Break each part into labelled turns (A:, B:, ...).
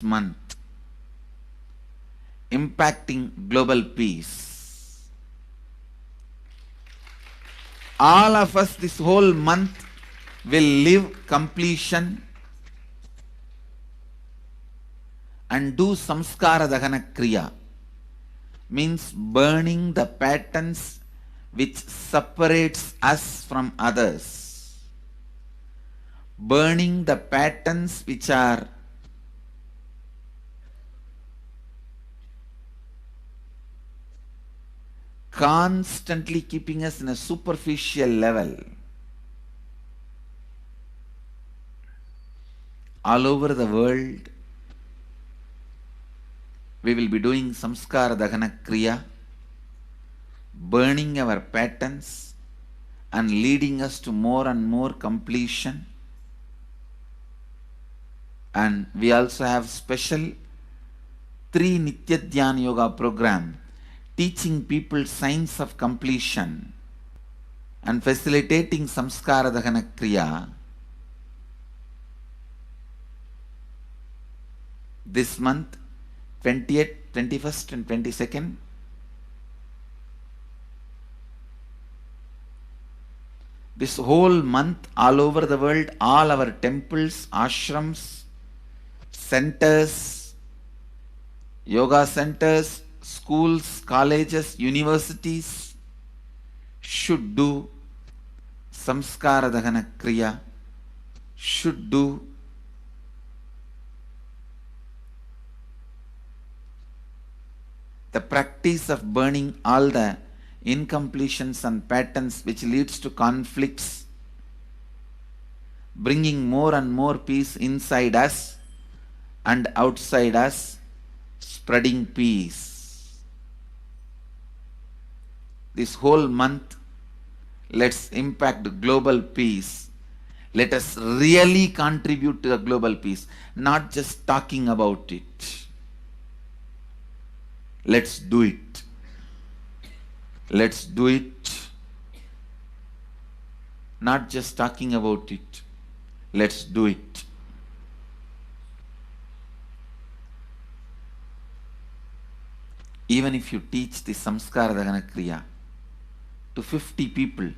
A: month, impacting global peace. All of us this whole month will live completion and do samskara dahana kriya, means burning the patterns which separates us from others, burning the patterns which are constantly keeping us in a superficial level. All over the world, we will be doing samskara dahana kriya, burning our patterns and leading us to more and more completion. And we also have special 3 Nitya Dhyana Yoga program teaching people science of completion and facilitating samskara dahana kriya. This month, 20th, 21st and 22nd, this whole month, all over the world, all our temples, ashrams, centers, yoga centers, schools, colleges, universities should do samskara dahana kriya, should do the practice of burning all the incompletions and patterns which leads to conflicts, bringing more and more peace inside us and outside us, spreading peace. This whole month, let's impact global peace. Let us really contribute to the global peace, not just talking about it. Let's do it. Let's do it. Not just talking about it. Let's do it. Even if you teach the samskara dahana kriya to 50 people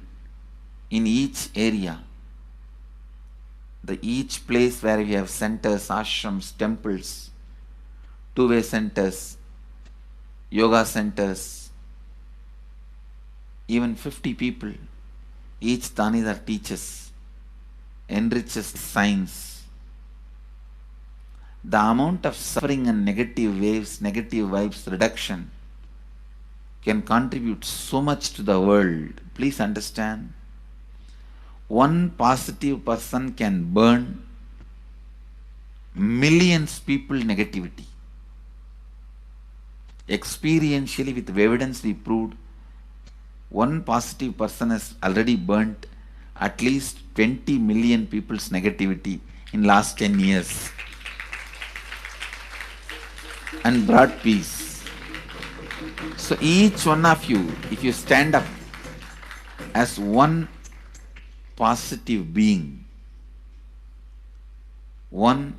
A: in each area, each place where we have centers, ashrams, temples, two-way centers, yoga centers, even 50 people, each Tanidhar teaches, enriches science. The amount of suffering and negative waves, negative vibes reduction can contribute so much to the world. Please understand. One positive person can burn millions people negativity. Experientially, with evidence we proved, one positive person has already burnt at least 20 million people's negativity in last 10 years and brought peace. So each one of you, if you stand up as one positive being, one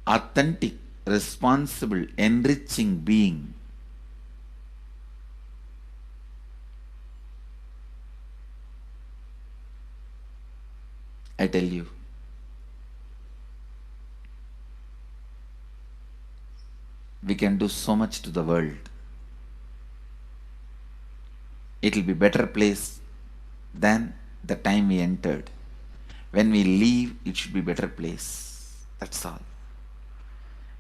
A: authentic, responsible, enriching being, I tell you, we can do so much to the world. It will be a better place than the time we entered. When we leave, it should be a better place. That's all.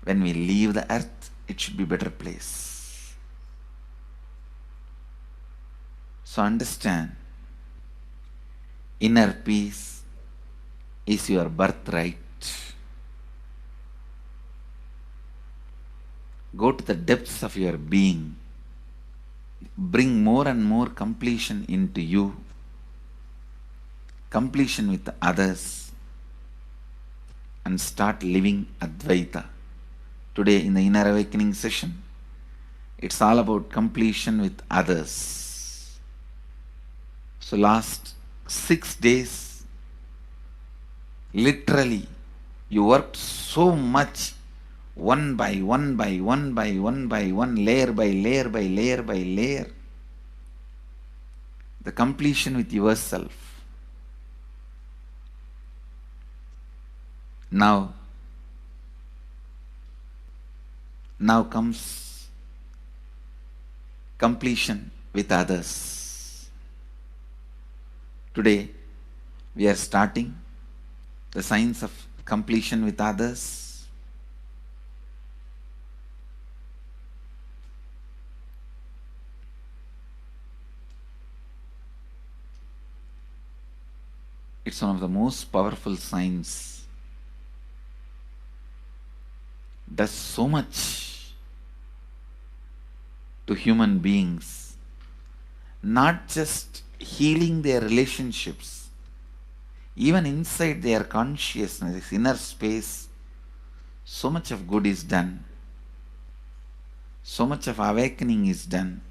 A: When we leave the earth, it should be a better place. So understand, inner peace is your birthright. Go to the depths of your being. Bring more and more completion into you. Completion with others. And start living Advaita. Today in the Inner Awakening session, it's all about completion with others. So last 6 days, literally, you worked so much one by one by one by one by one, layer by layer by layer by layer. The completion with yourself. Now comes completion with others. Today we are starting the science of completion with others. It's one of the most powerful science. Does so much to human beings, not just healing their relationships, even inside their consciousness, inner space, so much of good is done. So much of awakening is done.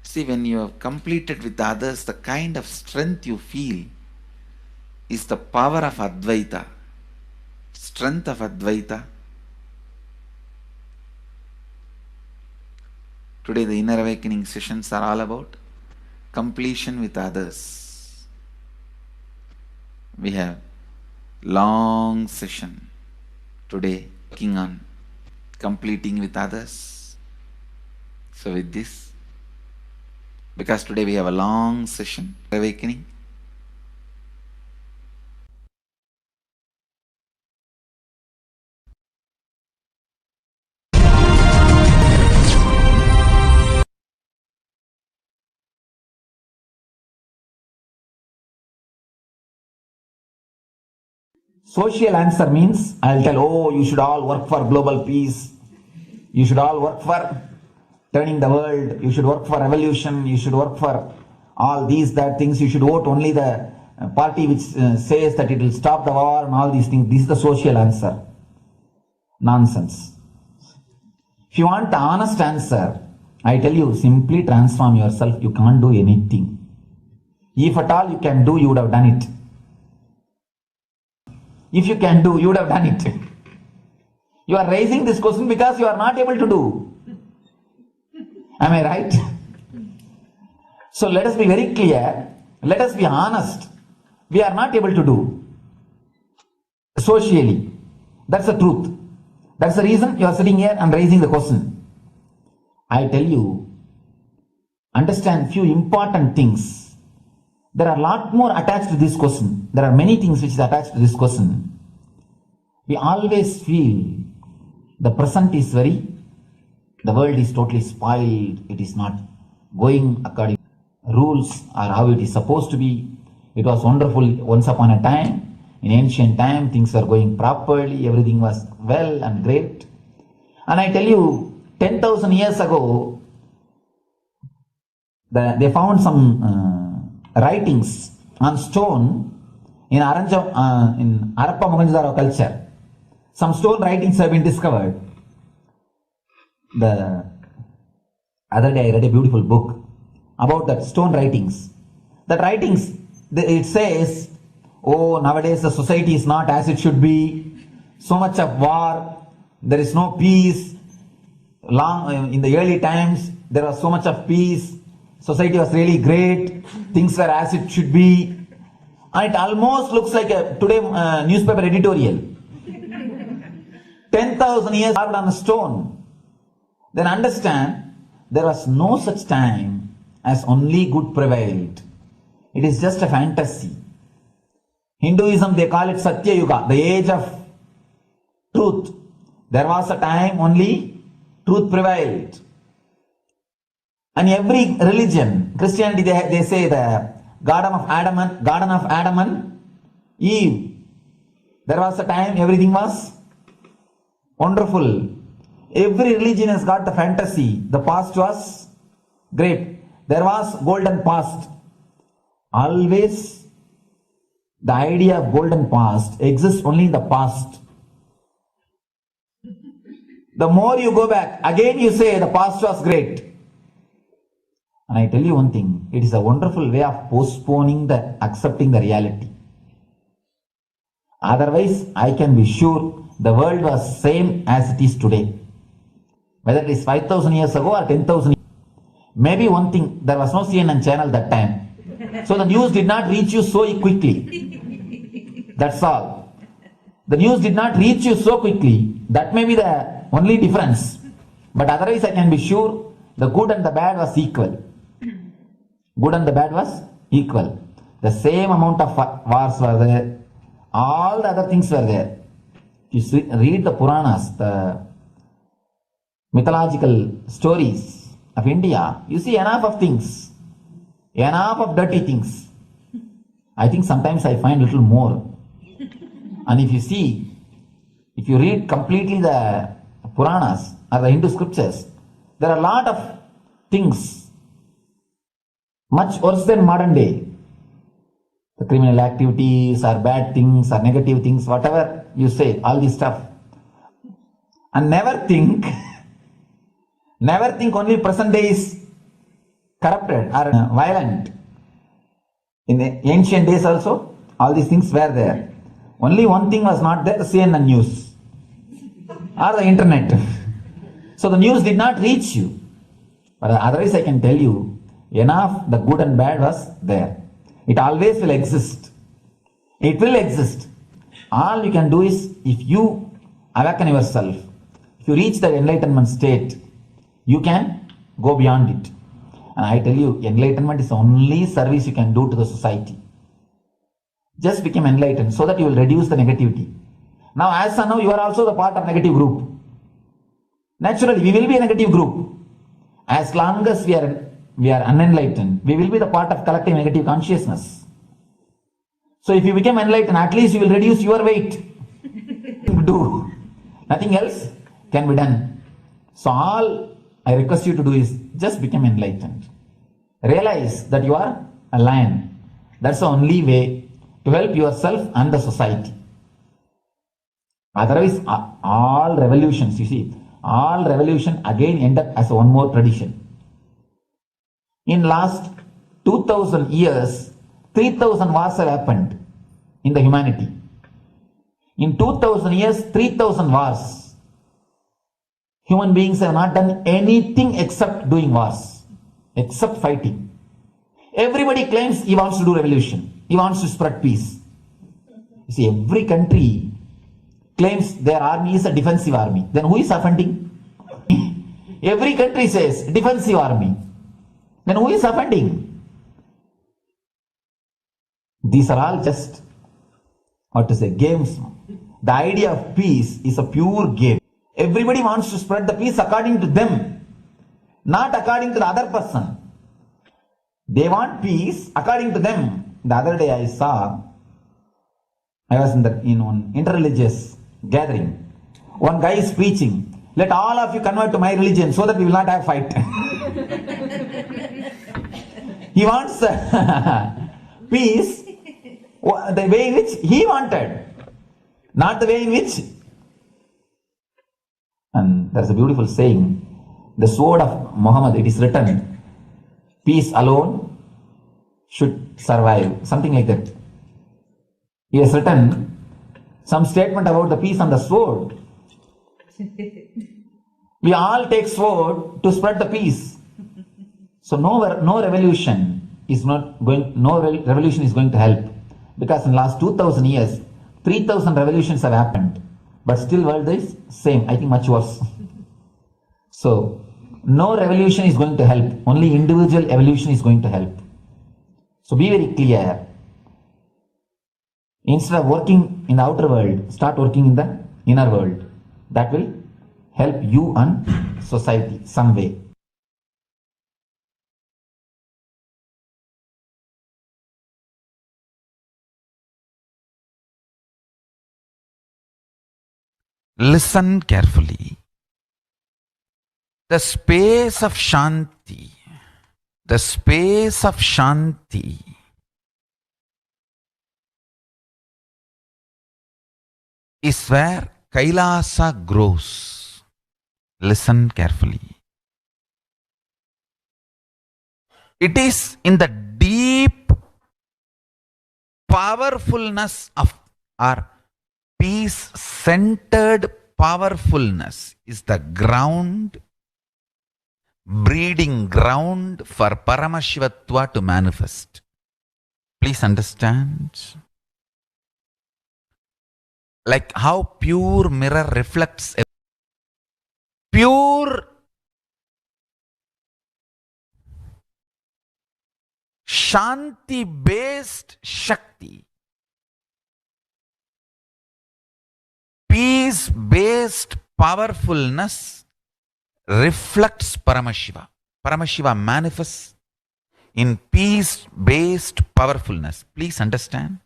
A: See, when you have completed with others, the kind of strength you feel is the power of Advaita, strength of Advaita. Today the inner awakening sessions are all about completion with others. We have long session today working on completing with others. So with this, because today we have a long session, awakening.
B: Social answer means I'll tell, oh, you should all work for global peace. You should all work for turning the world. You should work for revolution. You should work for all these, that things. You should vote only the party which says that it will stop the war and all these things. This is the social answer. Nonsense. If you want the honest answer, I tell you, simply transform yourself. You can't do anything. If at all you can do, you would have done it. If you can do, you would have done it. You are raising this question because you are not able to do. Am I right? So let us be very clear. Let us be honest. We are not able to do socially. That's the truth. That's the reason you are sitting here and raising the question. I tell you, understand few important things. There are a lot more attached to this question. There are many things which is attached to this question. We always feel the present is the world is totally spoiled. It is not going according to rules or how it is supposed to be. It was wonderful once upon a time. In ancient time, things were going properly. Everything was well and great. And I tell you, 10,000 years ago, they found some writings on stone in Harappa Mohenjo-daro culture. Some stone writings have been discovered. The other day I read a beautiful book about that stone writings. That writings, it says, oh, nowadays the society is not as it should be. So much of war. There is no peace. In the early times, there was so much of peace. Society was really great. Things were as it should be. And it almost looks like a today newspaper editorial. 10,000 years carved on a stone. Then understand, there was no such time as only good prevailed. It is just a fantasy. Hinduism, they call it Satya Yuga, the age of truth. There was a time only truth prevailed. And every religion, Christianity, they say the Garden of Adam and Eve. There was a time everything was wonderful. Every religion has got the fantasy. The past was great. There was golden past. Always the idea of golden past exists only in the past. The more you go back, again you say the past was great. And I tell you one thing, it is a wonderful way of postponing the accepting the reality. Otherwise, I can be sure the world was same as it is today. Whether it is 5,000 years ago or 10,000 years. Maybe one thing, there was no CNN channel that time. So the news did not reach you so quickly. That's all. The news did not reach you so quickly. That may be the only difference. But otherwise, I can be sure the good and the bad was equal. Good and the bad was equal. The same amount of wars were there. All the other things were there. You read the Puranas, the mythological stories of India, you see enough of things. Enough of dirty things. I think sometimes I find a little more. And if you read completely the Puranas or the Hindu scriptures, there are a lot of things much worse than modern day. The criminal activities or bad things or negative things, whatever you say, all this stuff. And never think only present day is corrupted or violent. In the ancient days also, all these things were there. Only one thing was not there, the CNN news or the internet. So the news did not reach you. But otherwise I can tell you, enough the good and bad was there. It always will exist. It will exist. All you can do is, if you awaken yourself, if you reach the enlightenment state, you can go beyond it. And I tell you, enlightenment is the only service you can do to the society. Just become enlightened so that you will reduce the negativity. Now, as of now, you are also the part of negative group. Naturally, we will be a negative group. As long as we are unenlightened, we will be the part of collective negative consciousness. So if you become enlightened, at least you will reduce your weight. Do. Nothing else can be done. So all I request you to do is just become enlightened. Realize that you are a lion. That's the only way to help yourself and the society. Otherwise, all revolutions, you see, all revolution again end up as one more tradition. In last 2000 years, 3000 wars have happened in the humanity. In 2000 years, 3000 wars. Human beings have not done anything except doing wars, except fighting. Everybody claims he wants to do revolution. He wants to spread peace. You see, every country claims their army is a defensive army. Then who is offending? Every country says defensive army. Then who is offending? These are all just, games. The idea of peace is a pure game. Everybody wants to spread the peace according to them, not according to the other person. They want peace according to them. The other day I was in one interreligious gathering. One guy is preaching, let all of you convert to my religion so that we will not have fight. He wants peace the way in which he wanted, not the way in which. And there's a beautiful saying, the sword of Muhammad, it is written, peace alone should survive, something like that. He has written some statement about the peace on the sword. We all take sword to spread the peace. So no revolution is going to help, because in the last 2000 years, 3000 revolutions have happened, but still world is same, I think much worse. So no revolution is going to help, only individual evolution is going to help. So be very clear. Instead of working in the outer world, start working in the inner world. That will help you and society some way.
A: Listen carefully. The space of Shanti, is where Kailasa grows. Listen carefully. It is in the deep powerfulness of our peace-centered powerfulness is the ground, breeding ground for Paramashivatva to manifest. Please understand. Like how pure mirror reflects a pure Shanti-based Shakti, peace-based powerfulness reflects Paramashiva. Paramashiva manifests in peace-based powerfulness. Please understand.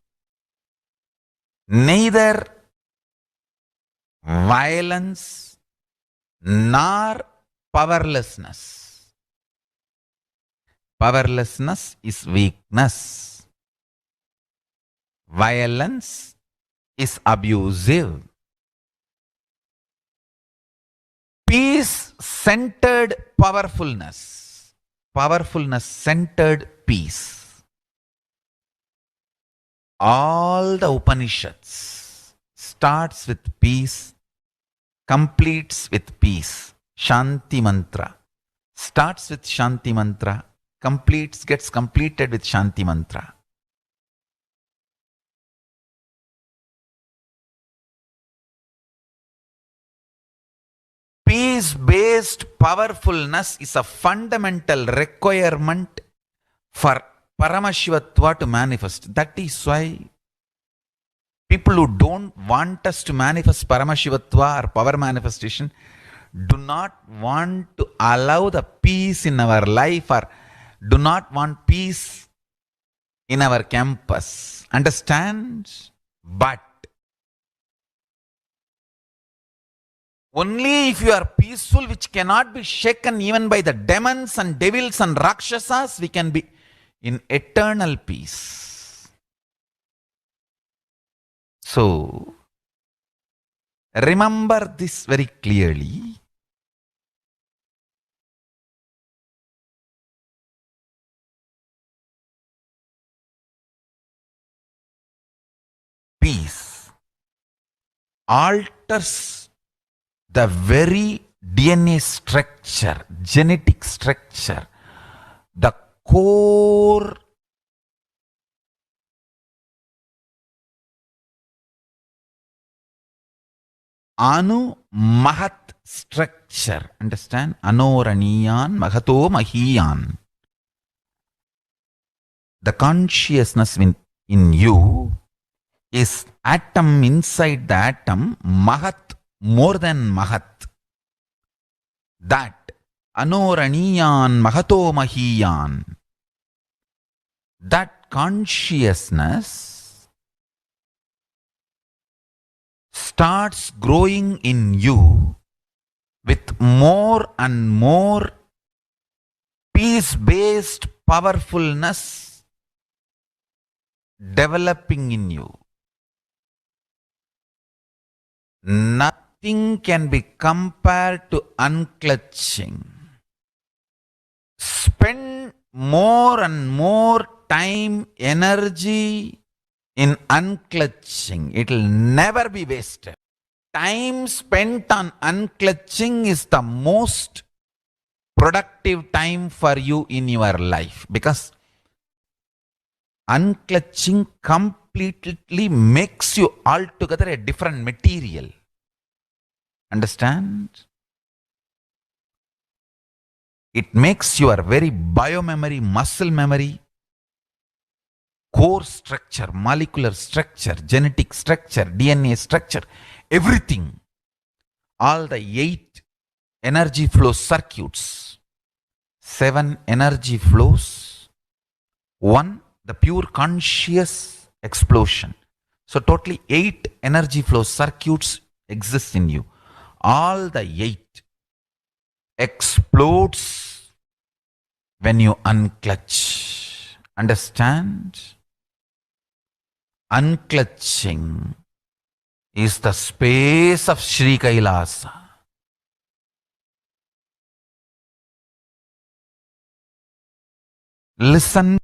A: Neither violence nor powerlessness. Powerlessness is weakness. Violence is abusive. Peace-centered powerfulness. Powerfulness-centered peace. All the Upanishads starts with peace, completes with peace. Shanti mantra. Starts with Shanti mantra, gets completed with Shanti mantra. Peace-based powerfulness is a fundamental requirement for Paramashivatva to manifest. That is why people who don't want us to manifest Paramashivatva or power manifestation do not want to allow the peace in our life or do not want peace in our campus. Understand? But only if you are peaceful, which cannot be shaken even by the demons and devils and rakshasas, we can be in eternal peace. So, remember this very clearly. Peace alters the very DNA structure, genetic structure, the core Anu Mahat structure. Understand? Anoraniyan Mahato Mahiyan. The consciousness in you is atom inside the atom, Mahat, more than Mahat. That Anoraniyan Mahato Mahiyan. That consciousness starts growing in you with more and more peace-based powerfulness developing in you. Nothing can be compared to unclutching. Spend more and more time, energy in unclutching. It will never be wasted. Time spent on unclutching is the most productive time for you in your life, because unclutching completely makes you altogether a different material. Understand? It makes your very biomemory, muscle memory, core structure, molecular structure, genetic structure, DNA structure, everything. All the 8 energy flow circuits, 7 energy flows, 1 the pure conscious explosion. So totally 8 energy flow circuits exist in you. All the 8 explodes when you unclutch. Understand? Unclutching is the space of Sri Kailasa. Listen.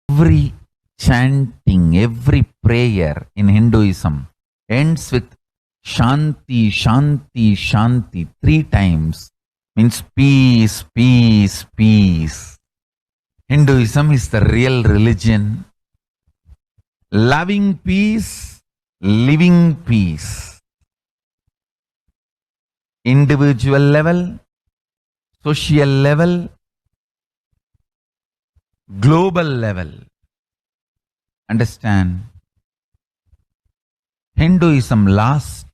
A: Every chanting, every prayer in Hinduism ends with Shanti, Shanti, Shanti 3 times. Means peace, peace, peace. Hinduism is the real religion. Loving peace, living peace. Individual level, social level, global level. Understand? Hinduism lasts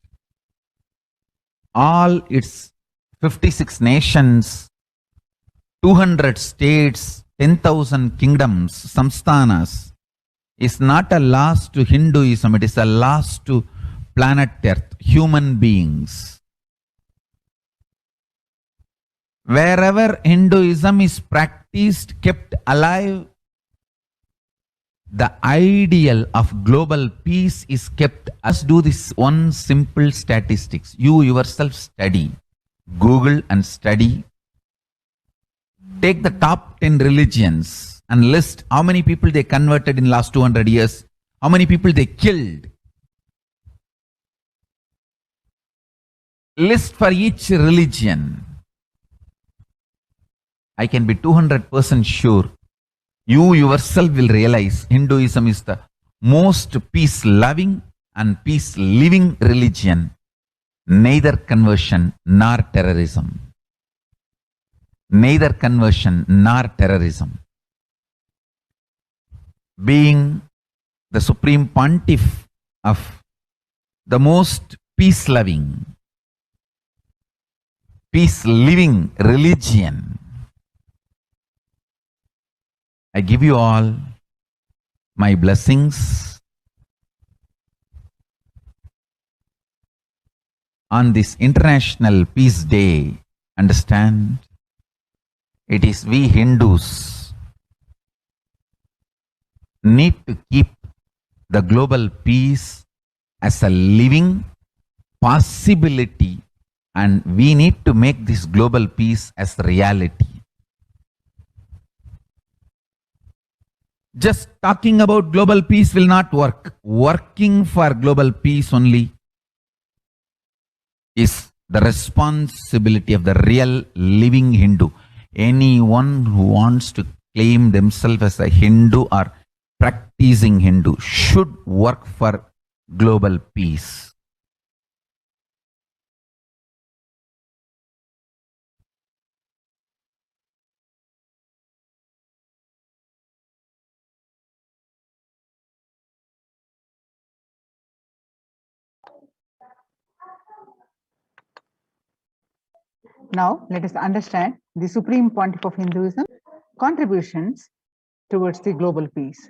A: all its 56 nations, 200 states, 10,000 kingdoms, samsthanas, is not a loss to Hinduism, it is a loss to planet Earth, human beings. Wherever Hinduism is practiced, kept alive, the ideal of global peace is kept. Let's do this one simple statistics. You yourself study, Google and study. Take the top 10 religions and list how many people they converted in last 200 years, how many people they killed. List for each religion. I can be 200% sure you yourself will realize Hinduism is the most peace-loving and peace-living religion, neither conversion nor terrorism. Neither conversion nor terrorism. Being the supreme pontiff of the most peace-loving, peace-living religion, I give you all my blessings on this International Peace Day. Understand? It is we Hindus need to keep the global peace as a living possibility, and we need to make this global peace as reality. Just talking about global peace will not work. Working for global peace only is the responsibility of the real living Hindu. Anyone who wants to claim themselves as a Hindu or practicing Hindu should work for global peace.
C: Now, let us understand the Supreme Pontiff of Hinduism contributions towards the global peace.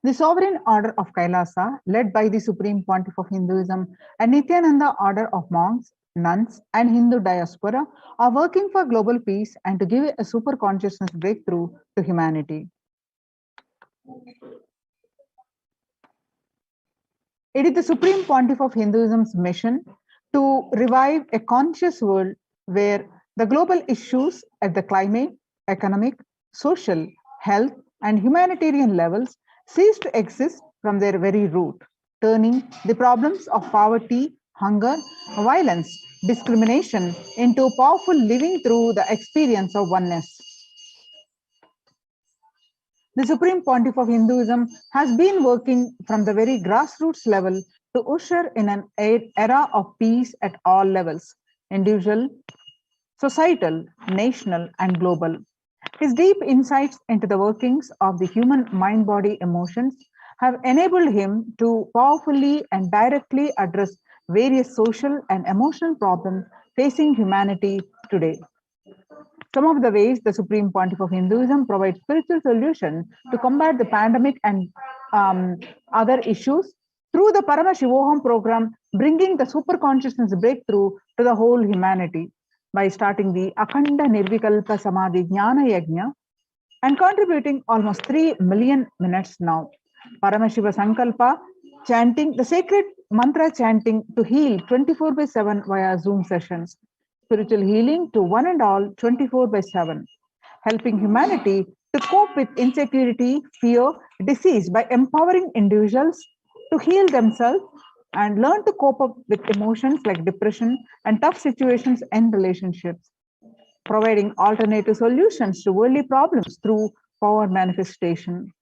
C: The Sovereign Order of Kailasa, led by the Supreme Pontiff of Hinduism and Nithyananda Order of monks, nuns, and Hindu diaspora, are working for global peace and to give a super consciousness breakthrough to humanity. It is the Supreme Pontiff of Hinduism's mission to revive a conscious world where the global issues at the climate, economic, social, health, and humanitarian levels cease to exist from their very root, turning the problems of poverty, hunger, violence, discrimination into powerful living through the experience of oneness. The Supreme Pontiff of Hinduism has been working from the very grassroots level to usher in an era of peace at all levels, individual, societal, national, and global. His deep insights into the workings of the human mind, body, emotions have enabled him to powerfully and directly address various social and emotional problems facing humanity today. Some of the ways the Supreme Pontiff of Hinduism provides spiritual solution to combat the pandemic and other issues through the Paramashivoham program, bringing the super consciousness breakthrough to the whole humanity by starting the Akhanda Nirvikalpa Samadhi Jnana Yajna and contributing almost 3 million minutes now. Paramashiva Sankalpa chanting the sacred mantra chanting to heal 24/7 via Zoom sessions, spiritual healing to one and all 24/7, helping humanity to cope with insecurity, fear, disease by empowering individuals to heal themselves and learn to cope up with emotions like depression and tough situations in relationships, providing alternative solutions to worldly problems through power manifestation,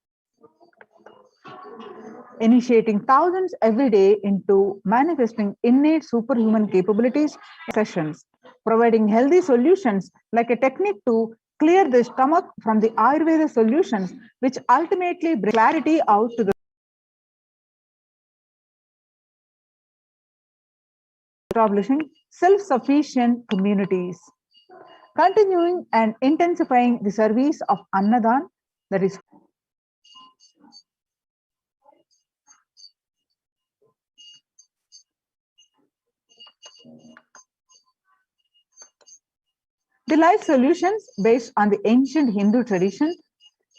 C: initiating thousands every day into manifesting innate superhuman capabilities sessions, providing healthy solutions like a technique to clear the stomach from the Ayurveda solutions, which ultimately bring clarity out to the establishing self-sufficient communities, continuing and intensifying the service of Annadan, that is the life solutions based on the ancient Hindu tradition,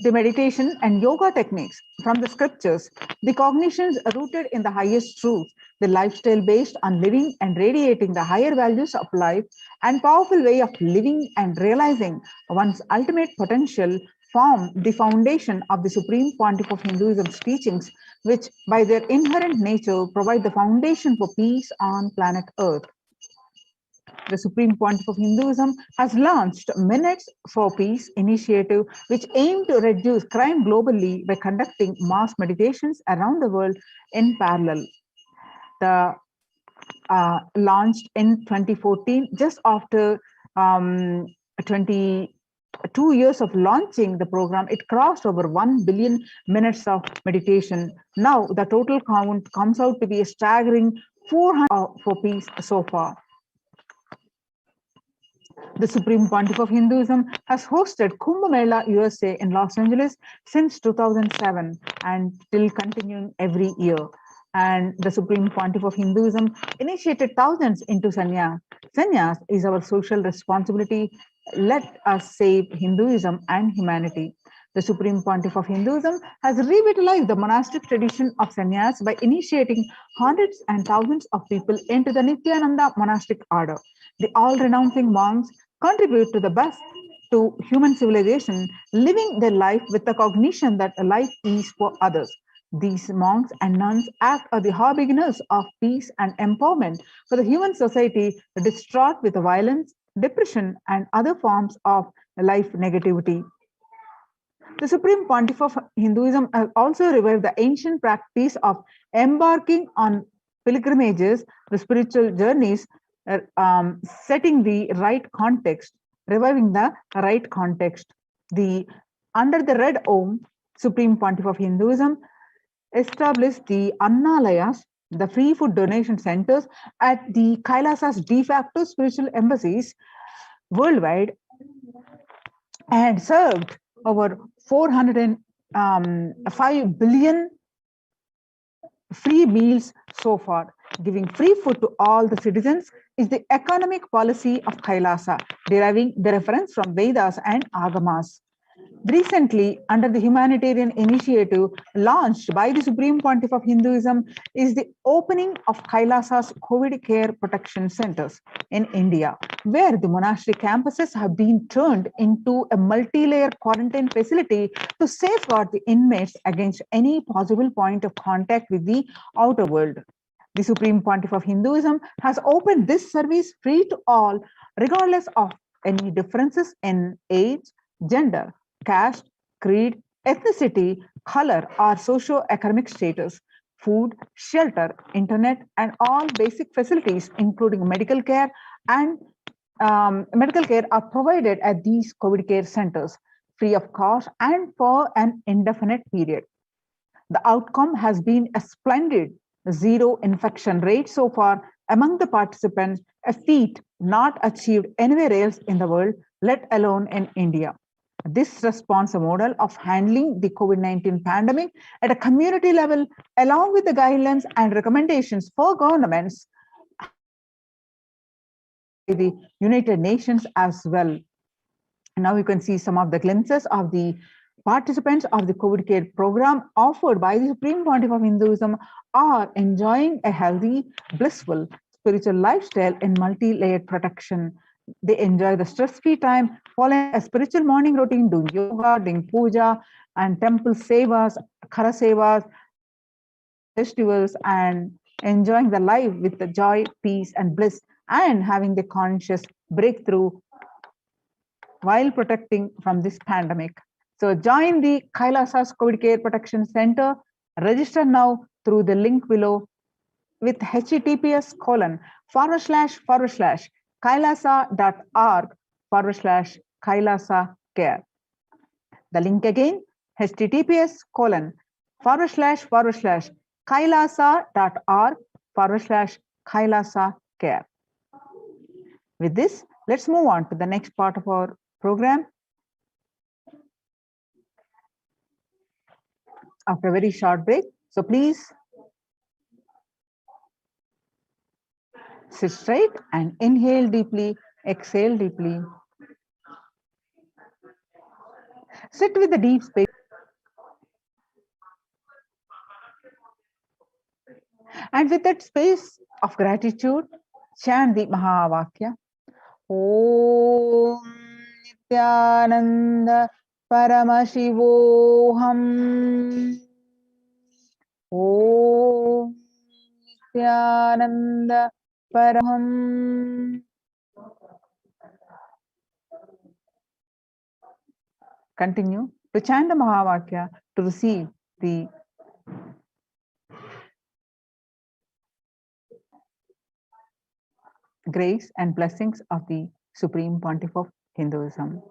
C: the meditation and yoga techniques from the scriptures, the cognitions rooted in the highest truth, the lifestyle based on living and radiating the higher values of life, and powerful way of living and realizing one's ultimate potential form the foundation of the Supreme Pontiff of Hinduism's teachings, which by their inherent nature provide the foundation for peace on planet Earth. The Supreme Pontiff of Hinduism has launched Minutes for Peace initiative, which aim to reduce crime globally by conducting mass meditations around the world in parallel. The launched in 2014, just after 22 years of launching the program, it crossed over 1 billion minutes of meditation. Now, the total count comes out to be a staggering 400 for peace so far. The Supreme Pontiff of Hinduism has hosted Kumbh Mela USA in Los Angeles since 2007 and still continuing every year. And the Supreme Pontiff of Hinduism initiated thousands into sannyas. Sannyas is our social responsibility. Let us save Hinduism and humanity. The Supreme Pontiff of Hinduism has revitalized the monastic tradition of sannyas by initiating hundreds and thousands of people into the Nithyananda monastic order. The all-renouncing monks contribute to the best to human civilization, living their life with the cognition that life is for others. These monks and nuns act as the harbingers of peace and empowerment for the human society distraught with violence, depression, and other forms of life negativity. The Supreme Pontiff of Hinduism has also revived the ancient practice of embarking on pilgrimages, the spiritual journeys, setting the right context, reviving the right context. Under the Red Om, Supreme Pontiff of Hinduism established the Annalayas, the free food donation centers at the Kailasa's de facto spiritual embassies worldwide, and served over 405 billion free meals so far. Giving free food to all the citizens is the economic policy of Kailasa, deriving the reference from Vedas and Agamas. Recently, under the humanitarian initiative launched by the Supreme Pontiff of Hinduism, is the opening of Kailasa's COVID care protection centers in India, where the monastic campuses have been turned into a multi-layer quarantine facility to safeguard the inmates against any possible point of contact with the outer world. The Supreme Pontiff of Hinduism has opened this service free to all, regardless of any differences in age, gender, caste, creed, ethnicity, color, or socio-economic status. Food, shelter, internet, and all basic facilities, including medical care are provided at these COVID care centers, free of cost and for an indefinite period. The outcome has been a splendid zero infection rate so far among the participants, a feat not achieved anywhere else in the world, let alone in India. This response model of handling the COVID-19 pandemic at a community level, along with the guidelines and recommendations for governments, the United Nations as well. Now you can see some of the glimpses of the Participants of the COVID care program offered by the Supreme Pontiff of Hinduism are enjoying a healthy, blissful spiritual lifestyle in multi-layered protection. They enjoy the stress-free time, following a spiritual morning routine, doing yoga, doing puja, and temple sevas, khara sevas, festivals, and enjoying the life with the joy, peace, and bliss, and having the conscious breakthrough while protecting from this pandemic. So join the Kailasa's COVID Care Protection Center. Register now through the link below with https://kailasa.org/kailasa care. The link again, https://kailasa.org/kailasa care. With this, let's move on to the next part of our program. After a very short break, so please sit straight and inhale deeply, exhale deeply. Sit with the deep space. And with that space of gratitude, chant the Mahavakya. Om Nithyananda Paramashivoham. Om Nithyananda Paramaham. Continue to chant the Mahavakya to receive the grace and blessings of the Supreme Pontiff of Hinduism.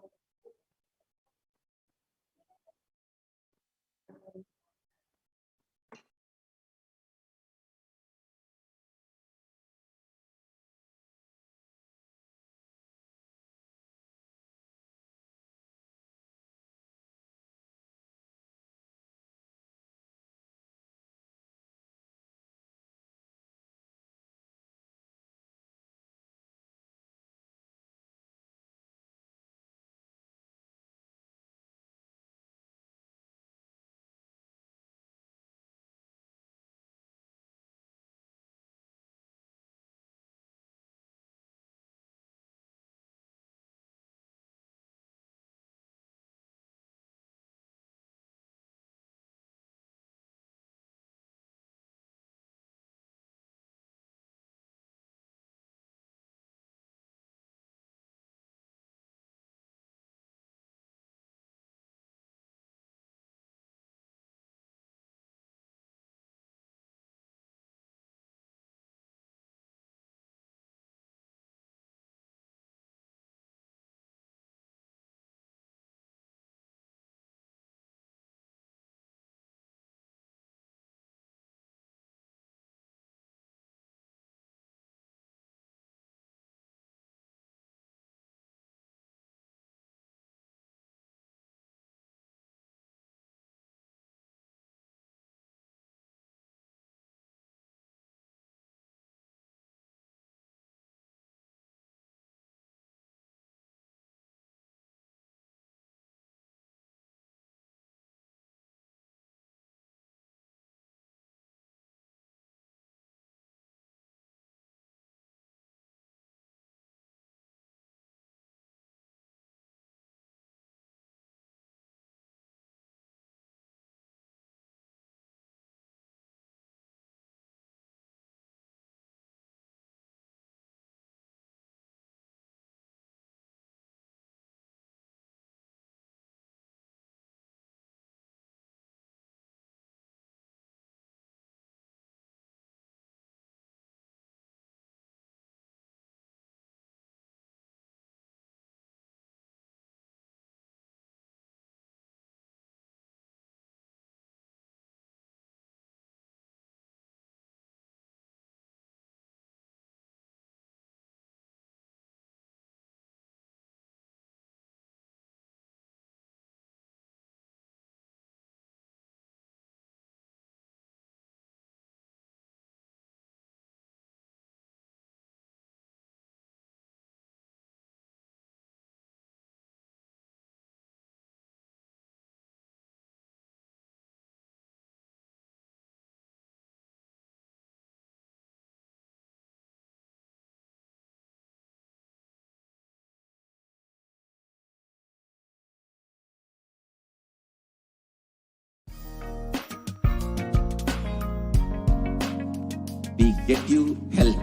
A: we get you health,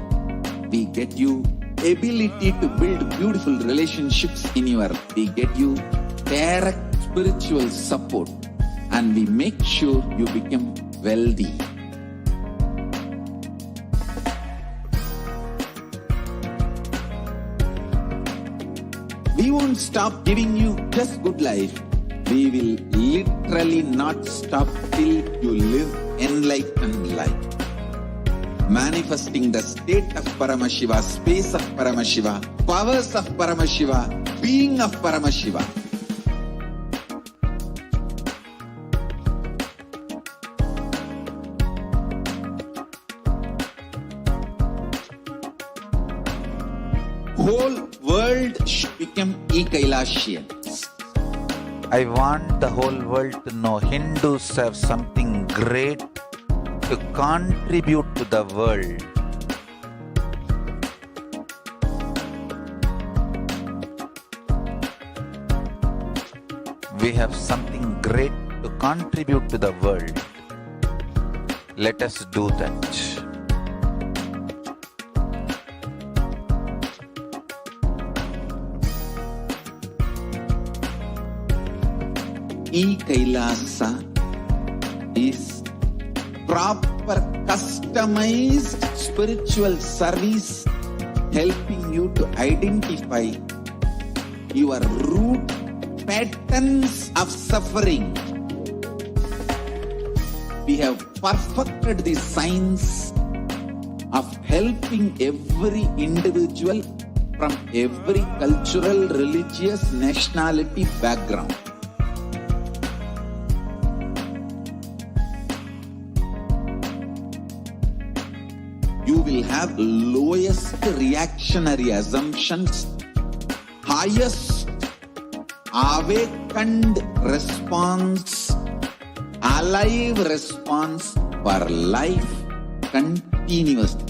A: we get you ability to build beautiful relationships in your life, we get you direct spiritual support, and we make sure you become wealthy. We won't stop giving you just good life. We will literally not stop till you live enlightened life. Manifesting the state of Paramashiva, space of Paramashiva, powers of Paramashiva, being of Paramashiva. Whole world should become Kailashians.
B: I want the whole world to know Hindus have something great to contribute to the world. We have something great to contribute to the world. Let us do that.
A: Kailasa is proper customized spiritual service helping you to identify your root patterns of suffering. We have perfected the science of helping every individual from every cultural, religious, nationality background. You will have lowest reactionary assumptions, highest awakened response, alive response for life continuously.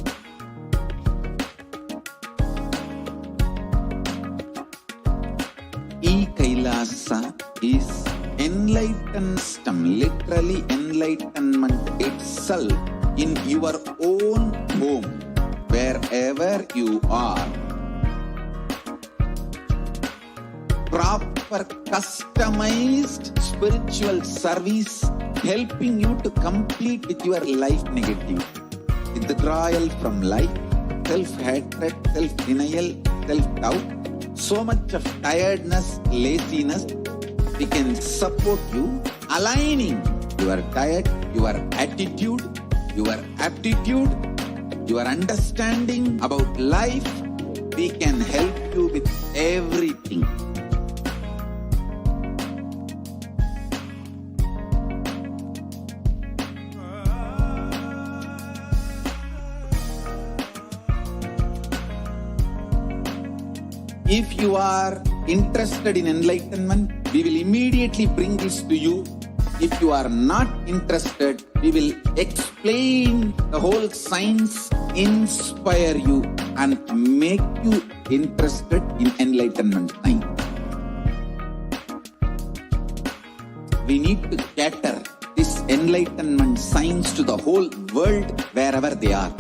A: Kailasa is enlightened system, literally enlightenment itself in your own home, wherever you are. Proper customized spiritual service helping you to complete with your life negative. Withdrawal from life, self-hatred, self-denial, self-doubt, so much of tiredness, laziness. We can support you aligning your diet, your attitude, your aptitude, your understanding about life. We can help you with everything. If you are interested in enlightenment, we will immediately bring this to you. If you are not interested, we will explain the whole science, inspire you, and make you interested in enlightenment time. We need to cater this enlightenment science to the whole world wherever they are,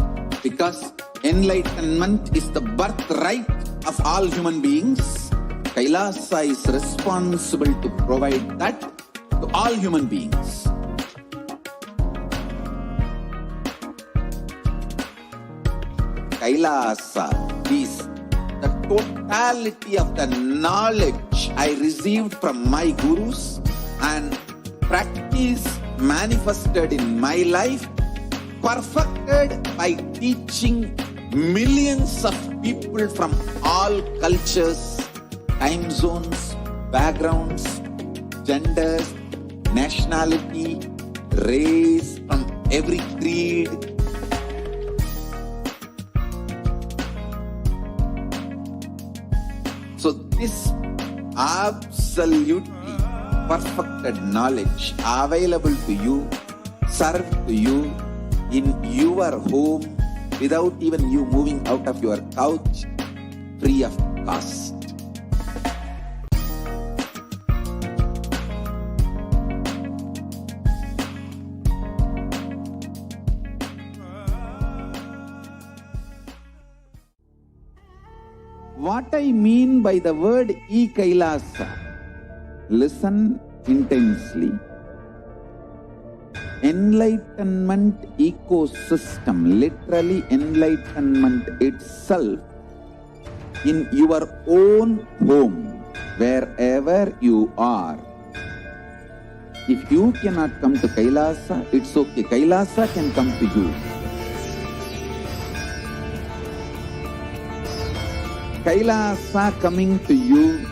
A: because enlightenment is the birthright of all human beings. Kailasa is responsible to provide that to all human beings. Kailasa is the totality of the knowledge I received from my gurus and practice manifested in my life, perfected by teaching millions of people from all cultures, time zones, backgrounds, genders, nationality, race, from every creed. So this absolutely perfected knowledge available to you, served to you in your home without even you moving out of your couch, free of cost. What I mean by the word e-Kailasa, listen intensely. Enlightenment ecosystem, literally enlightenment itself, in your own home, wherever you are. If you cannot come to Kailasa, it's okay. Kailasa can come to you. Kailasa coming to you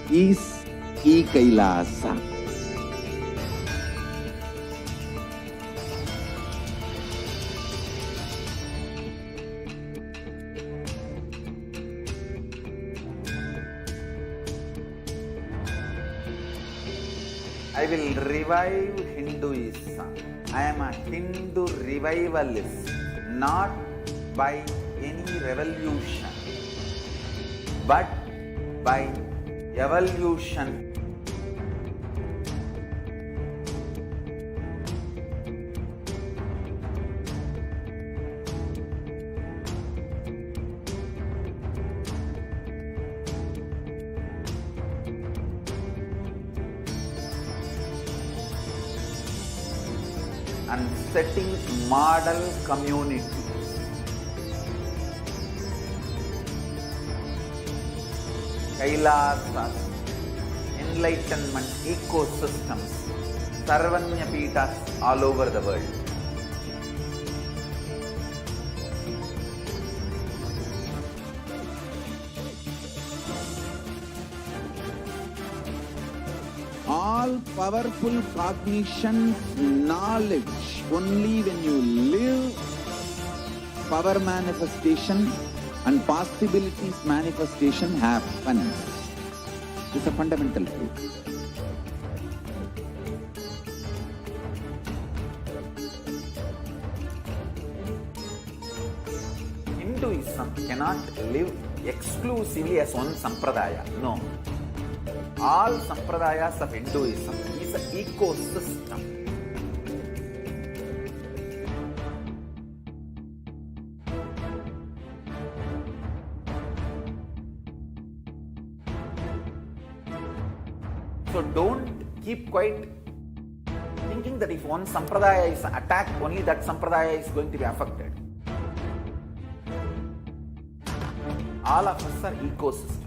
A: is e-Kailasa. I will revive Hinduism. I am a Hindu revivalist, not by any revolution, but by evolution. And setting model community. Kailasas, enlightenment ecosystems, Sarvanya Pitas all over the world. All powerful cognition, knowledge, only when you live, power manifestation and possibilities manifestation happens. This is a fundamental truth. Hinduism cannot live exclusively as one sampradaya. No. All sampradayas of Hinduism is an ecosystem. So don't keep quiet thinking that if one sampradaya is attacked, only that sampradaya is going to be affected. All of us are ecosystems.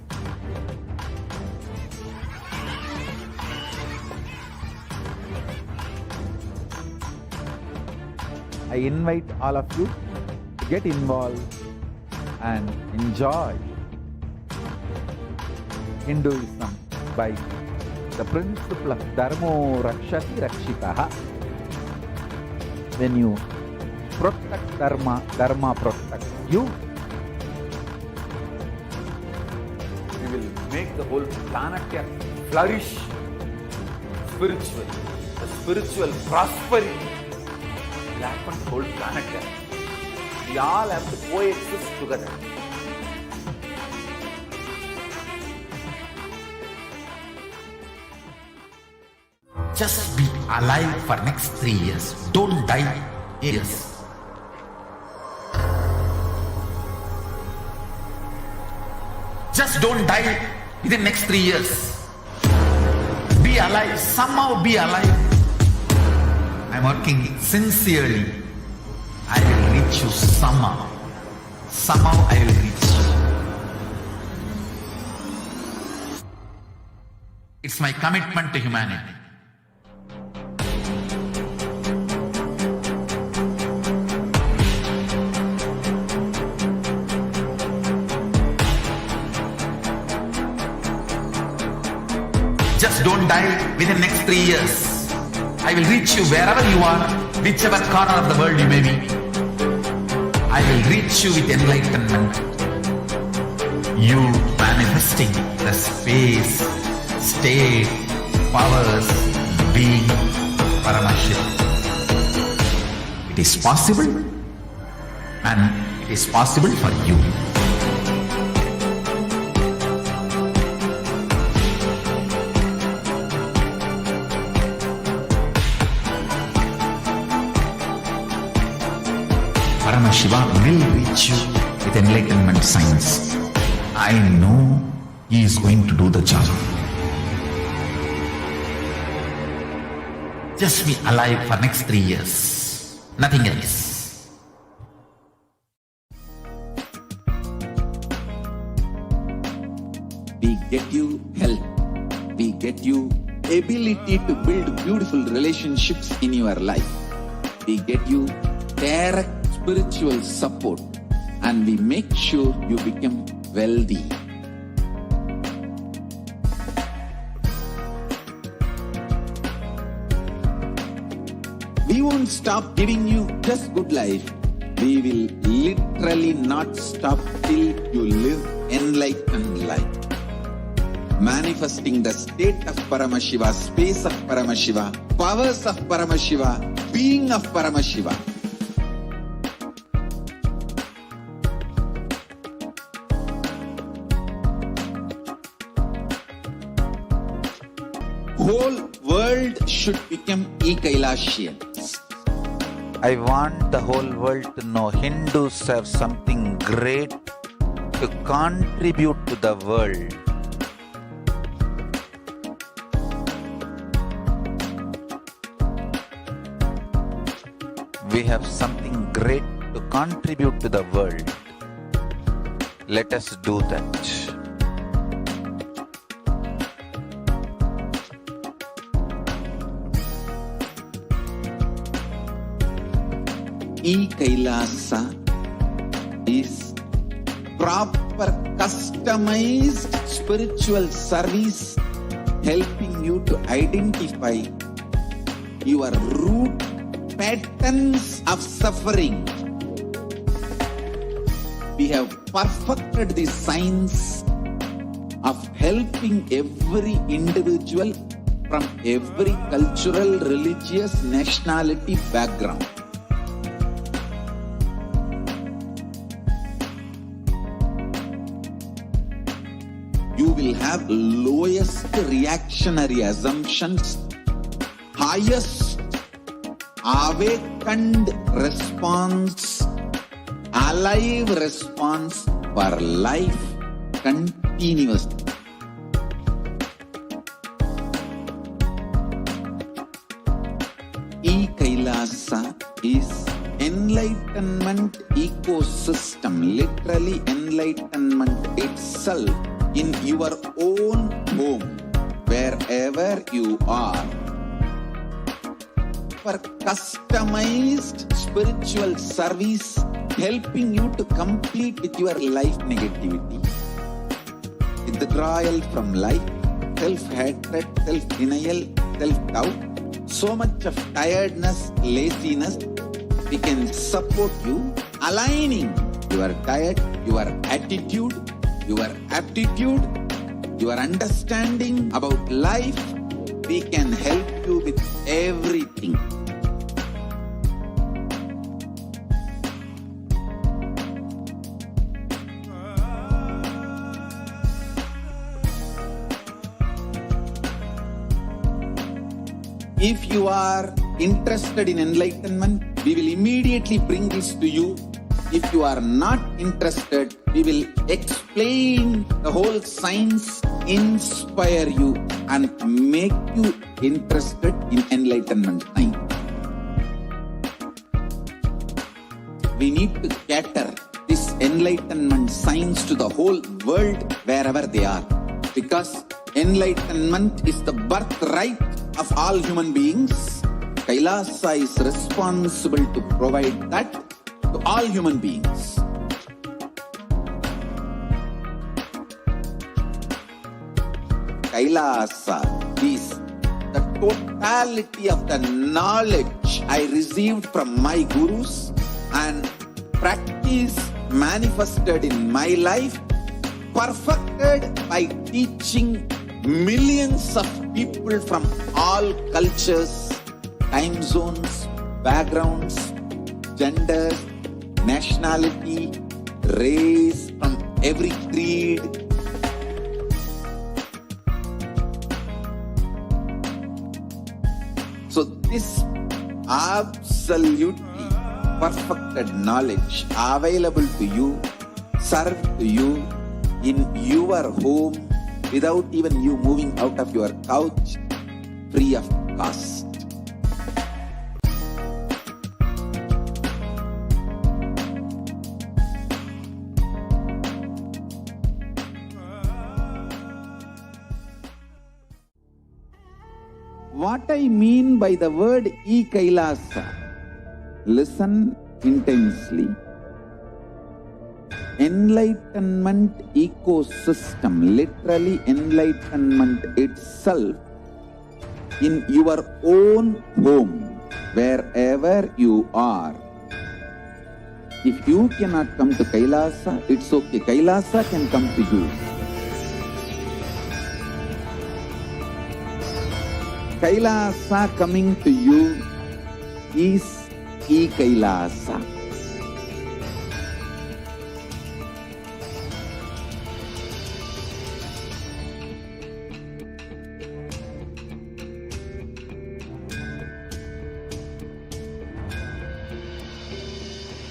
A: I invite all of you to get involved and enjoy Hinduism by the principle of Dharmo Rakshati Rakshitaha. When you protect Dharma, Dharma protects you. We will make the whole planet flourish spiritually. The spiritual prosperity will happen to the whole planet. We all have to coexist together.
D: Just be alive for next 3 years. Don't die years. Just don't die within next 3 years. Be alive. Somehow be alive. I'm working sincerely. I will reach you somehow. Somehow I will reach you. It's my commitment to humanity. Just don't die within next 3 years. I will reach you wherever you are, whichever corner of the world you may be. I will reach you with enlightenment. You manifesting the space, state, powers, being Paramashivoham. It is possible, and it is possible for you. Paramashivoham will reach you with enlightenment science. I know he is going to do the job. Just be alive for next 3 years. Nothing else.
E: We get you health. We get you ability to build beautiful relationships in your life. We get you direct spiritual support, and we make sure you become wealthy. We won't stop giving you just good life. We will literally not stop till you live enlightened life. Manifesting the state of Paramashiva, space of Paramashiva, powers of Paramashiva, being of Paramashiva. Whole world should become e-Kailashians.
A: I want the whole world to know Hindus have something great to contribute to the world. We have something great to contribute to the world. Let us do that.
E: E-Kailasa is proper customized spiritual service helping you to identify your root patterns of suffering. We have perfected the science of helping every individual from every cultural, religious, nationality background. You will have lowest reactionary assumptions, highest awakened response, alive response for life continuously. E-Kailasa is enlightenment ecosystem, literally enlightenment itself in your own home, wherever you are. For customized spiritual service helping you to complete with your life negativity, withdrawal from life, self-hatred, self-denial, self-doubt, so much of tiredness, laziness. We can support you aligning your diet, your attitude, your aptitude, your understanding about life. We can help you with everything. If you are interested in enlightenment, we will immediately bring this to you. If you are not interested, we will explain the whole science, inspire you and make you interested in enlightenment time. We need to cater this enlightenment science to the whole world wherever they are, because enlightenment is the birthright of all human beings. Kailasa is responsible to provide that to all human beings. Kailasa is the totality of the knowledge I received from my gurus and practice manifested in my life, perfected by teaching millions of people from all cultures, time zones, backgrounds, genders, nationality, race, from every creed. So this absolutely perfected knowledge available to you, served to you in your home without even you moving out of your couch, free of cost. What I mean by the word e-Kailasa, listen intensely. Enlightenment ecosystem, literally enlightenment itself, in your own home, wherever you are. If you cannot come to Kailasa, it's okay. Kailasa can come to you. Kailasa coming to you is e-Kailasa.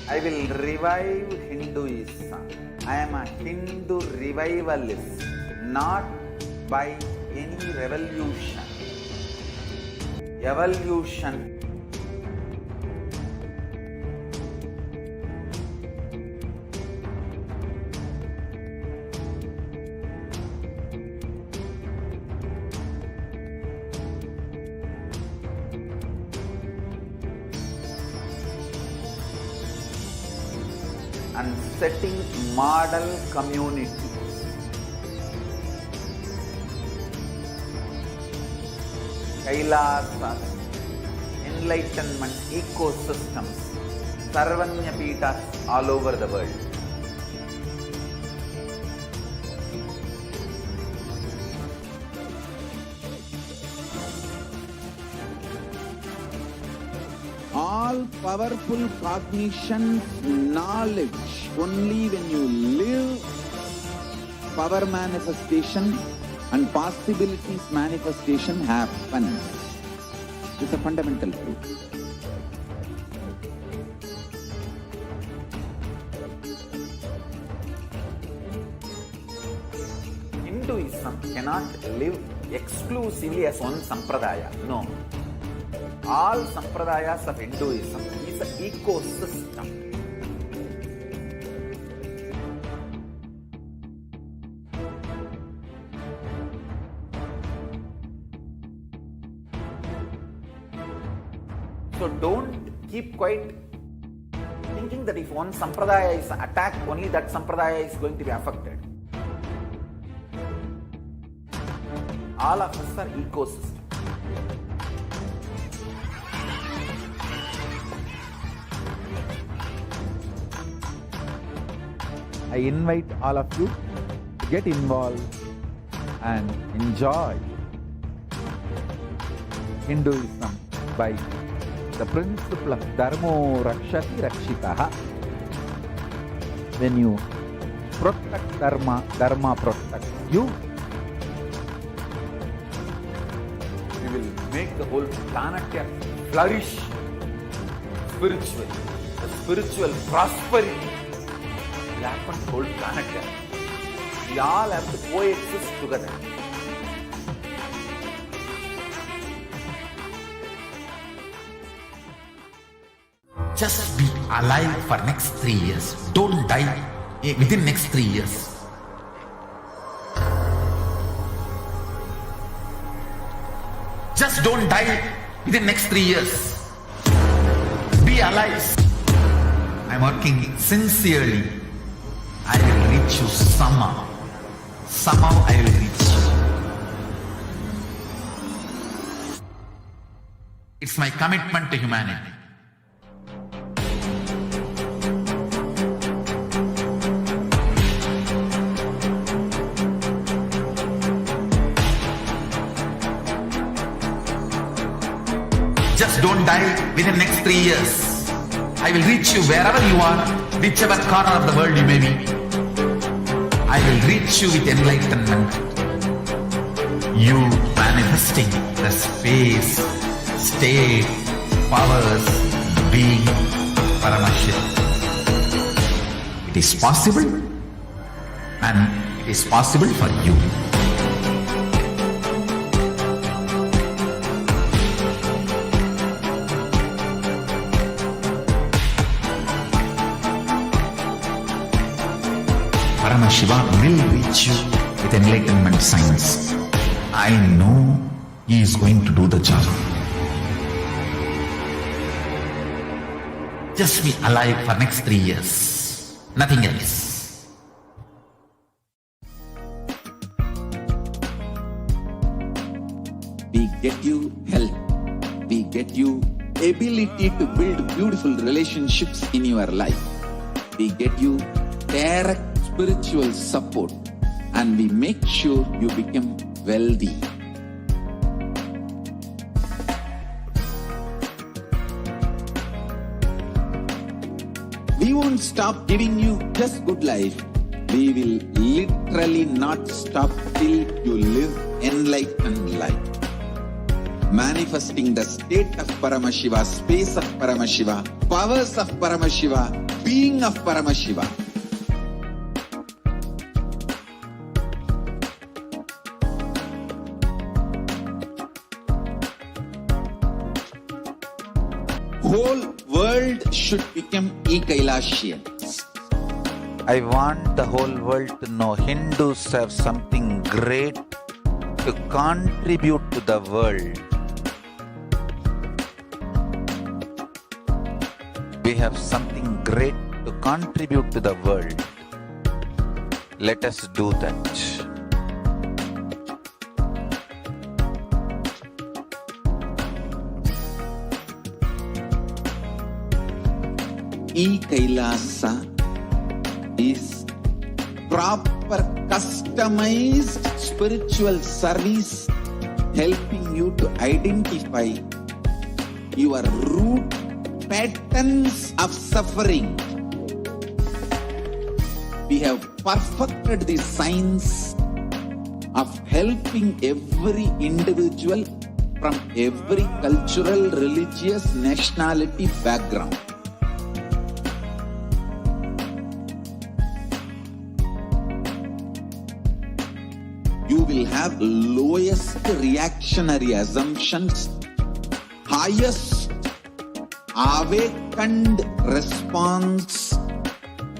E: I will revive Hinduism. I am a Hindu revivalist, not by any revolution. Evolution. And setting model community. Kailasas, enlightenment ecosystems, Sarvanya Pitas all over the world. All powerful cognition, knowledge, only when you live, power manifestation and possibilities manifestation happens. It's a fundamental truth. Hinduism cannot live exclusively as one sampradaya. No. All sampradayas of Hinduism is an ecosystem. So don't keep quiet thinking that if one sampradaya is attacked, only that sampradaya is going to be affected. All of us are ecosystem. I invite all of you to get involved and enjoy Hinduism by the principle of Dharmo Rakshati Rakshitaha. When you protect Dharma, Dharma protects you. You will make the whole planet flourish spiritually. The spiritual prosperity will happen to the whole planet. We all have to coexist together.
D: Just be alive for next 3 years. Don't die within next 3 years. Just don't die within next 3 years. Be alive. I'm working sincerely. I will reach you somehow. Somehow I will reach you. It's my commitment to humanity. Just don't die within next 3 years. I will reach you wherever you are, whichever corner of the world you may be. I will reach you with enlightenment. You manifesting the space, state, powers, being Paramashivoham. It is possible and It is possible for you. Paramashiva will reach you with enlightenment science. I know he is going to do the job. Just be alive for next 3 years. Nothing else.
E: We get you health. We get you ability to build beautiful relationships in your life. We get you direct spiritual support, and we make sure you become wealthy. We won't stop giving you just good life. We will literally not stop till you live enlightened life. Manifesting the state of Paramashiva, space of Paramashiva, powers of Paramashiva, being of Paramashiva. Whole world should become Kailashians.
A: I want the whole world to know Hindus have something great to contribute to the world. We have something great to contribute to the world. Let us do that.
E: Kailasa is proper customized spiritual service helping you to identify your root patterns of suffering. We have perfected the science of helping every individual from every cultural, religious, nationality background. You will have lowest reactionary assumptions, highest awakened response,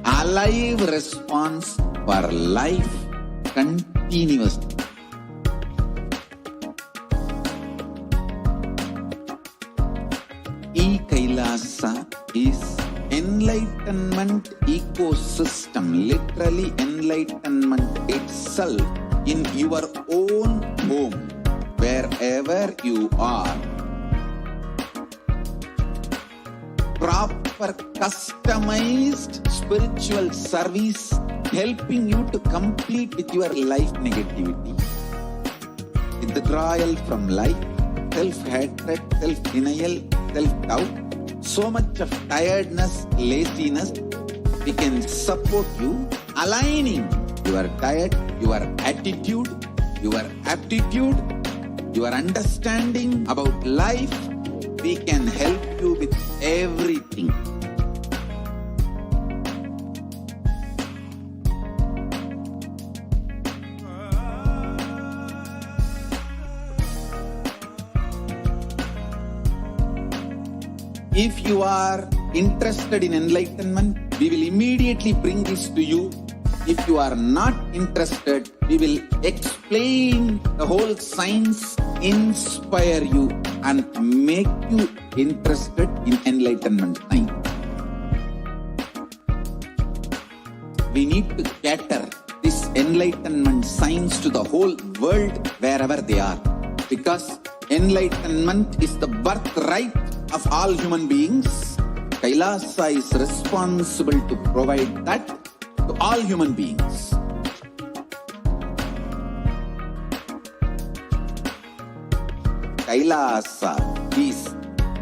E: alive response for life continuously. Kailasa is enlightenment ecosystem, literally enlightenment itself in your own home, wherever you are. Proper customized spiritual service helping you to complete with your life negativity. Withdrawal from life, self-hatred, self-denial, self-doubt, so much of tiredness, laziness. We can support you aligning your diet, your attitude, your aptitude, your understanding about life. We can help you with everything. If you are interested in enlightenment, we will immediately bring this to you. If you are not interested, we will explain the whole science, inspire you, and make you interested in enlightenment science. We need to cater this enlightenment science to the whole world wherever they are, because enlightenment is the birthright of all human beings. Kailasa is responsible to provide that to all human beings. Kailasa is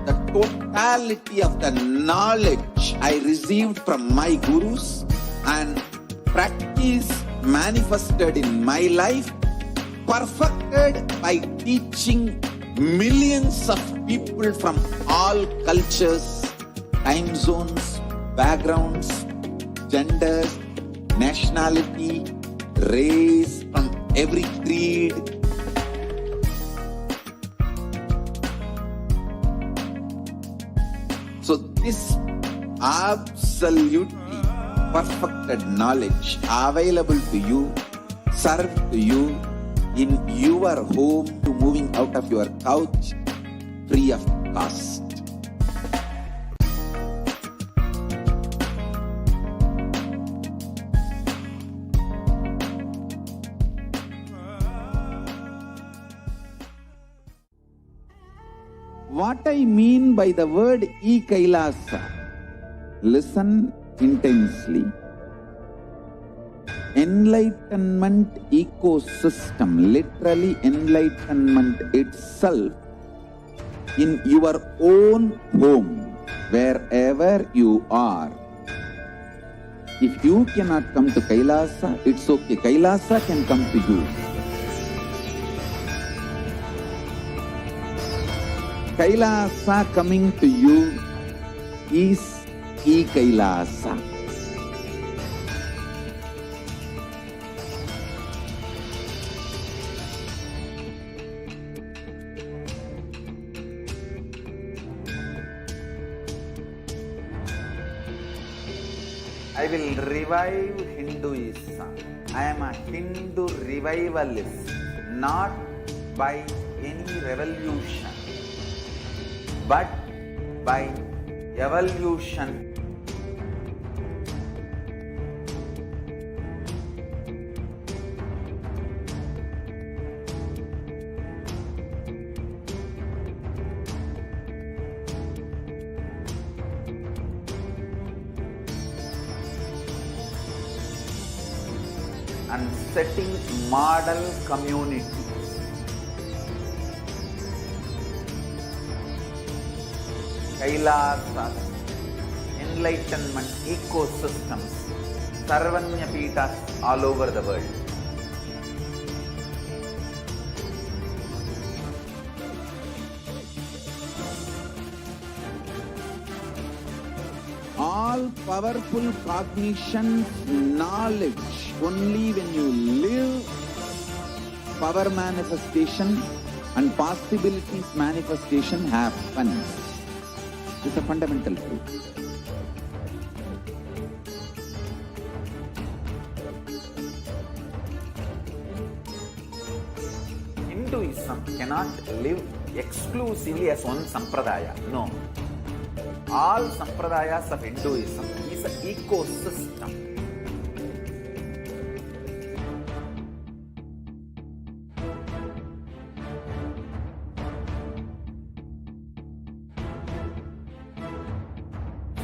E: the totality of the knowledge I received from my gurus and practice manifested in my life, perfected by teaching millions of people from all cultures, time zones, backgrounds, genders, nationality, race from every creed. So this absolutely perfected knowledge available to you, served to you in your home, to moving out of your couch free of cost. What I mean by the word e-Kailasa, listen intensely. Enlightenment ecosystem, literally enlightenment itself, in your own home, wherever you are. If you cannot come to Kailasa, it's okay. Kailasa can come to you. Kailasa coming to you is e-Kailasa. I will revive Hinduism. I am a Hindu revivalist, not by any revolution, but by evolution. And setting model communities. Kailasas, enlightenment ecosystems, Sarvanya Pitas all over the world. All powerful cognition, knowledge, only when you live, power manifestation and possibilities manifestation happens. It's a fundamental truth. Hinduism cannot live exclusively as one sampradaya. No. All sampradayas of Hinduism is an ecosystem.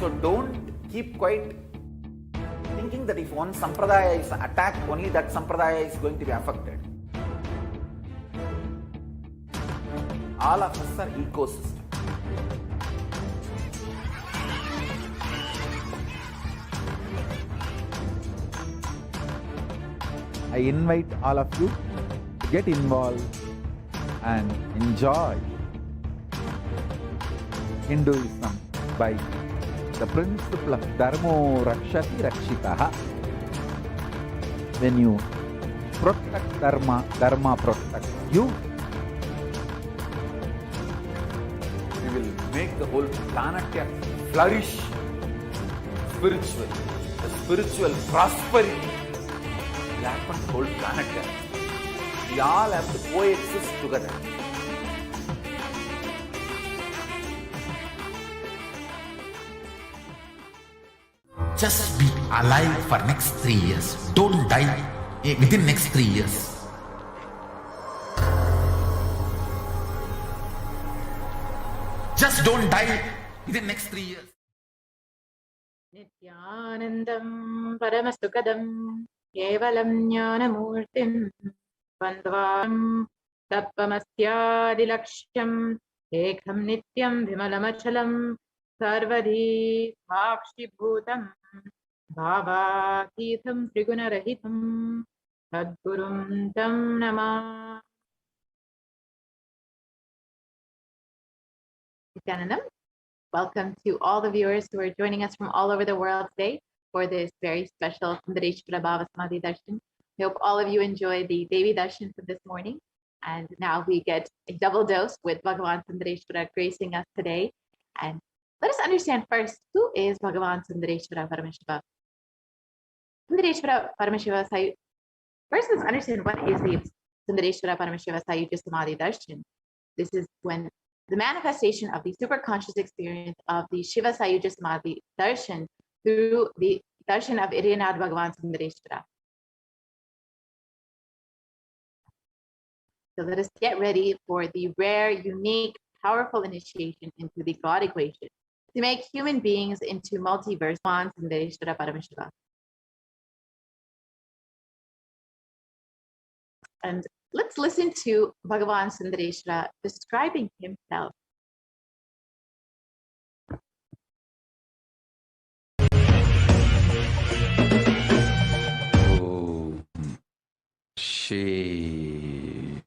E: So don't keep quiet thinking that if one sampradaya is attacked, only that sampradaya is going to be affected. All of us are ecosystem. I invite all of you to get involved and enjoy Hinduism by the principle of Dharmo Rakshati Rakshitaha. When you protect Dharma, Dharma protects you. We will make the whole planet flourish spiritually. The spiritual prosperity will happen to the whole planet. We all have to coexist together.
D: Just be alive for next 3 years. Don't die within next 3 years. Just don't die within next 3 years.
F: Nithyanandam Paramashivoham Kevalam Jnanamurtim Bandhavam Tappamasyadilaksham Ekham Nityam Vimalamachalam Sarvadhi Bhakshibhutam Bhavatītham Trigunarahitam Sadgurum Tam Namah. Nithyanandam. Welcome to all the viewers who are joining us from all over the world today for this very special Sundareshwara Bhava Samadhi Darshan I hope all of you enjoyed the Devi Darshan for this morning. And now we get a double dose with Bhagavan Sundareshwara gracing us today. And let us understand first, who is Bhagavan Sundareshwara Paramashiva? Sundareshwara Paramashiva Sayu. First, let's understand what is the Sundareshwara Paramashiva Sayuja Samadhi Darshan. This is when the manifestation of the superconscious experience of the Shiva Sayuja Samadhi Darshan through the Darshan of Iryanad Bhagavan Sundareshwara. So let us get ready for the rare, unique, powerful initiation into the God equation to make human beings into multiverse Sundareshwara Paramashiva. And let's listen to Bhagavan Sundareshwara describing himself.
A: Oh, shave,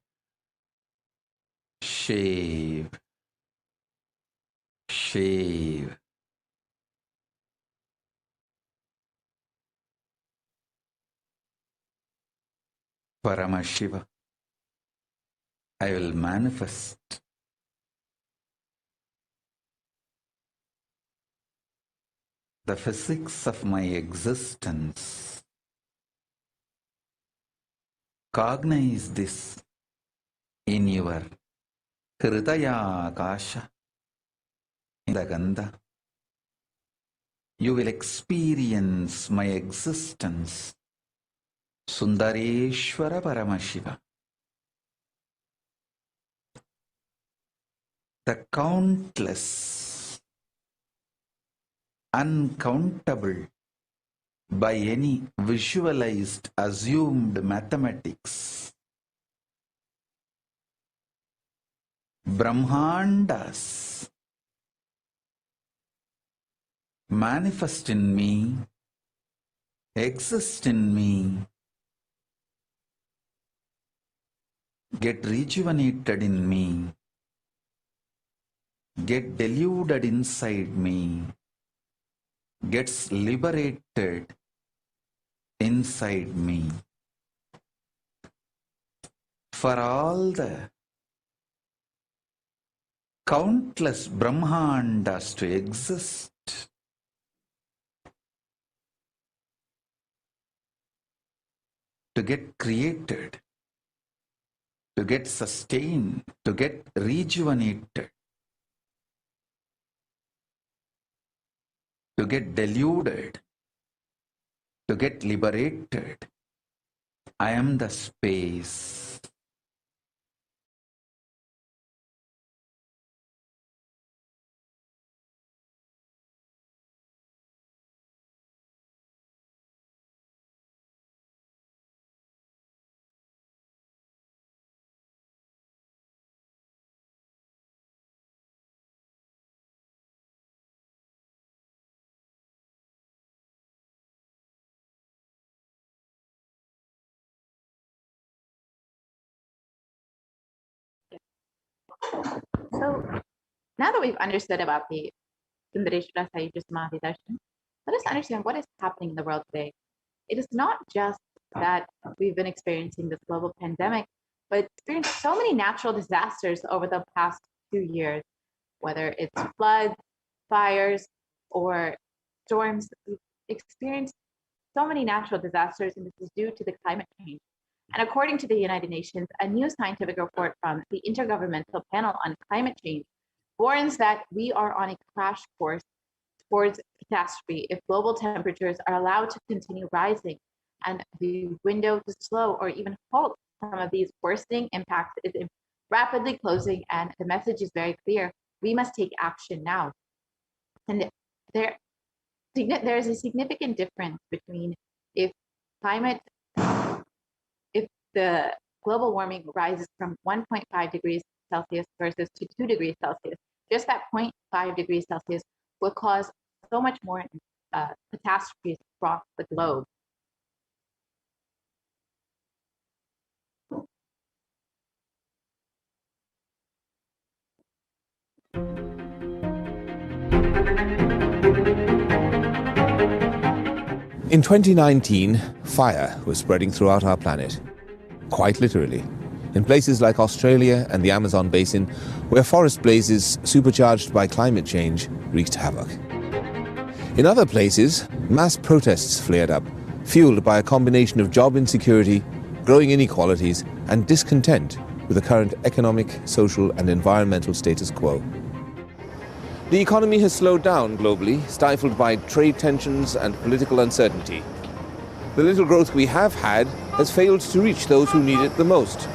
A: shave, shave. Paramashiva, I will manifest the physics of my existence. Cognize this in your Hridaya Akasha, in the Gandha. You will experience my existence. Sundareshwara Paramashiva. The countless, uncountable by any visualized, assumed mathematics, Brahmandas manifest in me, exist in me, get rejuvenated in me, get deluded inside me, gets liberated inside me. For all the countless Brahmandas to exist, to get created, to get sustained, to get rejuvenated, to get deluded, to get liberated. I am the space.
F: So now that we've understood about the Sundareshwara Sayuja Samadhi Darshan, let us understand what is happening in the world today. It is not just that we've been experiencing this global pandemic, but experienced so many natural disasters over the past 2 years, whether it's floods, fires, or storms. We've experienced so many natural disasters, and this is due to the climate change. And according to the United Nations, a new scientific report from the Intergovernmental Panel on Climate Change warns that we are on a crash course towards catastrophe if global temperatures are allowed to continue rising, and the window to slow or even halt some of these worsening impacts is rapidly closing, and the message is very clear. We must take action now. And there is a significant difference between if the global warming rises from 1.5 degrees Celsius versus to 2 degrees Celsius. Just that 0.5 degrees Celsius will cause so much more catastrophes across the globe.
G: In 2019, fire was spreading throughout our planet. Quite literally. In places like Australia and the Amazon basin, where forest blazes supercharged by climate change wreaked havoc. In other places, mass protests flared up, fueled by a combination of job insecurity, growing inequalities, and discontent with the current economic, social, and environmental status quo. The economy has slowed down globally, stifled by trade tensions and political uncertainty. The little growth we have had has failed to reach those who need it the most.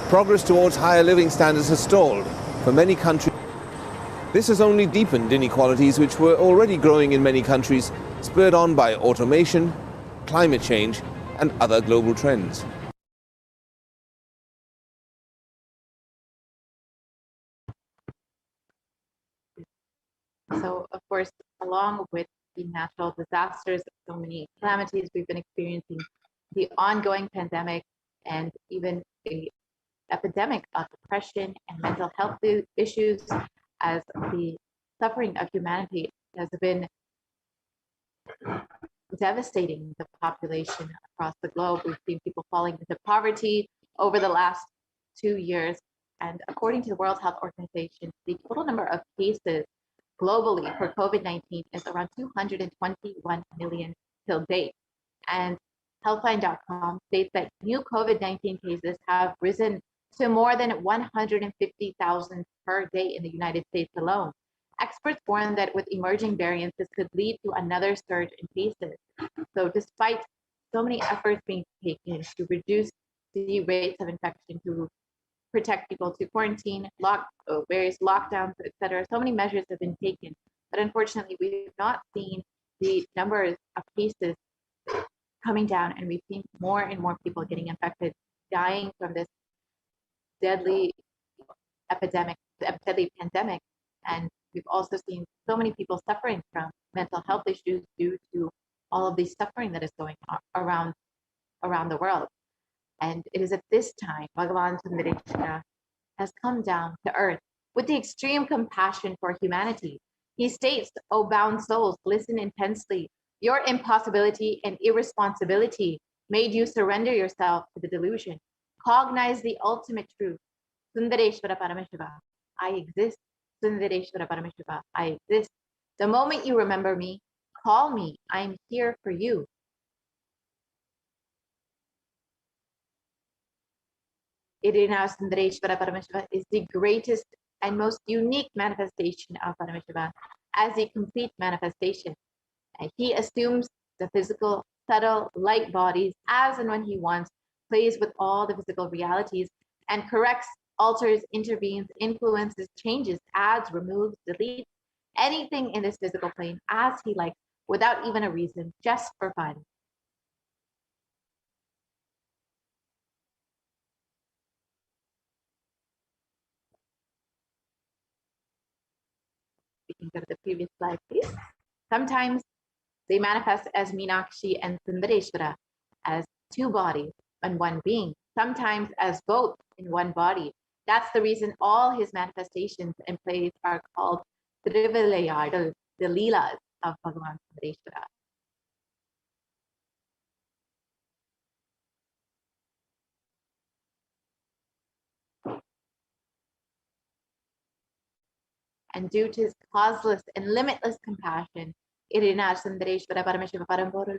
G: Progress towards higher living standards has stalled for many countries. This has only deepened inequalities which were already growing in many countries, spurred on by automation, climate change, and other global trends.
F: So, of course, along with the natural disasters, so many calamities we've been experiencing, the ongoing pandemic, and even a epidemic of depression and mental health issues, as the suffering of humanity has been devastating the population across the globe. We've seen people falling into poverty over the last 2 years. And according to the World Health Organization, the total number of cases globally for COVID-19 is around 221 million till date. And Healthline.com states that new COVID-19 cases have risen to more than 150,000 per day in the United States alone. Experts warn that with emerging variants, this could lead to another surge in cases. So despite so many efforts being taken to reduce the rates of infection, to protect people, to quarantine, various lockdowns, etc., so many measures have been taken. But unfortunately, we've not seen the numbers of cases coming down, and we've seen more and more people getting infected, dying from this deadly deadly pandemic. And we've also seen so many people suffering from mental health issues due to all of the suffering that is going on around the world. And it is at this time Bhagavan Sundareshwara has come down to earth with the extreme compassion for humanity. He states, "O bound souls, listen intensely. Your impossibility and irresponsibility made you surrender yourself to the delusion. Cognize the ultimate truth. Sundareshwara Paramashiva, I exist. Sundareshwara Paramashiva, I exist. The moment you remember me, call me. I am here for you." Irina Sundareshwara Paramashiva is the greatest and most unique manifestation of Paramashiva as a complete manifestation. And he assumes the physical, subtle, light bodies as and when he wants, plays with all the physical realities, and corrects, alters, intervenes, influences, changes, adds, removes, deletes anything in this physical plane as he likes, without even a reason, just for fun. We can go to the previous slide, please. Sometimes they manifest as Meenakshi and Sundareshwara, as two bodies and one being, sometimes as both in one body. That's the reason all his manifestations and plays are called Trivilayadal, the Leelas of Bhagavan Sundareshwara. And due to his causeless and limitless compassion, Irina Sundareshwara Paramashiva Parambodha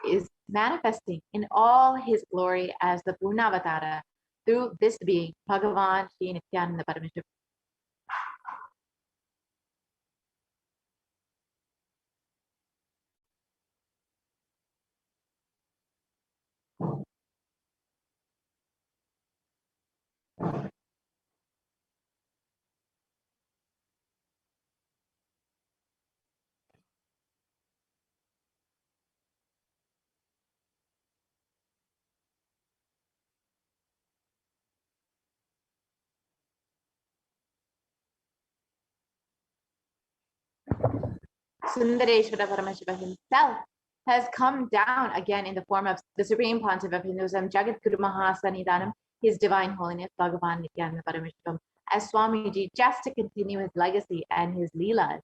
F: is manifesting in all his glory as the Purnavatara through this being, Bhagavan Shri Nithyananda Paramashivam. Sundareshwara Paramashiva himself has come down again in the form of the Supreme Pontiff of Hinduism, Jagat Guru Mahasanidanam, His Divine Holiness Bhagavan Nithyananda Paramashivam, as Swamiji, just to continue his legacy and his Leelas.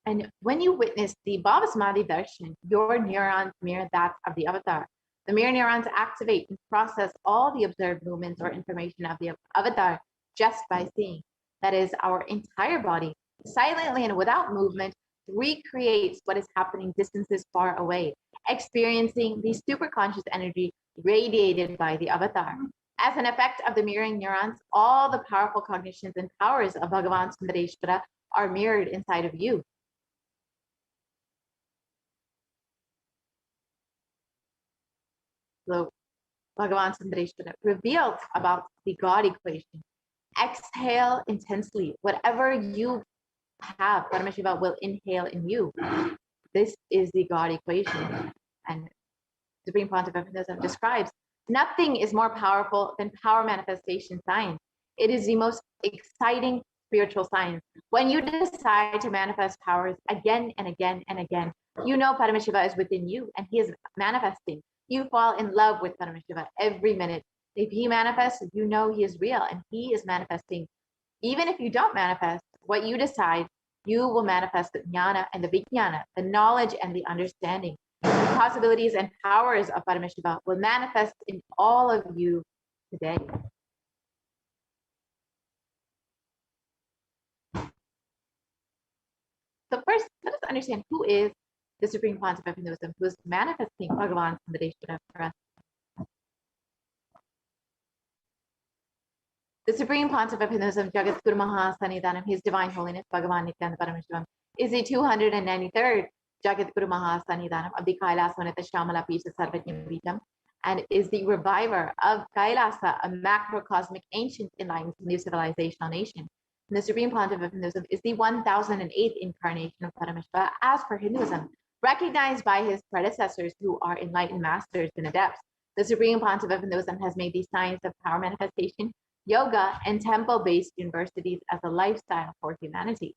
F: And when you witness the Bhavasamadhi darshan, your neurons mirror that of the avatar. The mirror neurons activate and process all the observed movements or information of the avatar just by seeing. That is, our entire body, silently and without movement, recreates what is happening distances far away, experiencing the superconscious energy radiated by the avatar. As an effect of the mirroring neurons, all the powerful cognitions and powers of Bhagavan Sundareshwara are mirrored inside of you. So Bhagavan Sundareshwara revealed about the God equation. Exhale intensely. Whatever you have, Paramashiva will inhale in you. This is the God equation. And Supreme Pontiff of Hinduism describes nothing is more powerful than power manifestation science. It is the most exciting spiritual science. When you decide to manifest powers again and again and again, you know Paramashiva is within you and he is manifesting. You fall in love with Paramashiva every minute. If he manifests, you know he is real and he is manifesting. Even if you don't manifest, what you decide, you will manifest the jnana and the vijnana, the knowledge and the understanding. The possibilities and powers of Paramashiva will manifest in all of you today. So first, let us understand who is the Supreme Pontiff of Hinduism, who is manifesting Bhagavan Sundareshwara for us. The Supreme Pontiff of Hinduism, Jagat Guru Maha Sanidhanam, His Divine Holiness Bhagavan Nithyananda Paramashivam, is the 293rd Jagat Guru Maha Sanidhanam of the Kailasvanita Shamala Pisa Sarvajna Vitam, and is the reviver of Kailasa, a macrocosmic ancient enlightened new civilizational nation. And the Supreme Pontiff of Hinduism is the 1008th incarnation of Paramashiva as per Hinduism, recognized by his predecessors who are enlightened masters and adepts. The Supreme Pontiff of Hinduism has made the science of power manifestation, yoga, and temple-based universities as a lifestyle for humanity.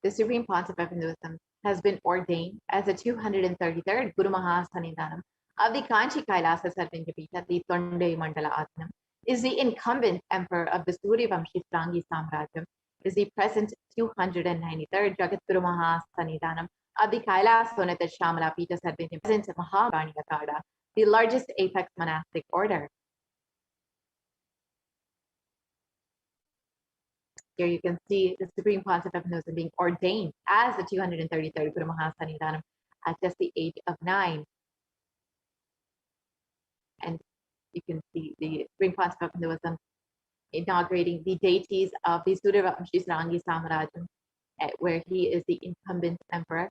F: The Supreme Pontiff of Hinduism has been ordained as the 233rd Guru Maha Sanidhanam of the Kanchi Kailasa Sarvajapita, the Tonde Mandala Atmanam, is the incumbent emperor of the Suryavamshi Strangi Samrajyam, is the present 293rd Jagat Guru Maha Sanidhanam of the Kailasvanita Shamala Pita Sarvajapita, present Mahavani Akada, the largest apex monastic order. Here you can see the Supreme Pontiff of Hinduism being ordained as the 233rd Guru Maha Sanidhanam at just the age of 9. And you can see the Supreme Pontiff of Hinduism inaugurating the deities of the Suryavamshi Srangi Samrajyam, where he is the incumbent emperor.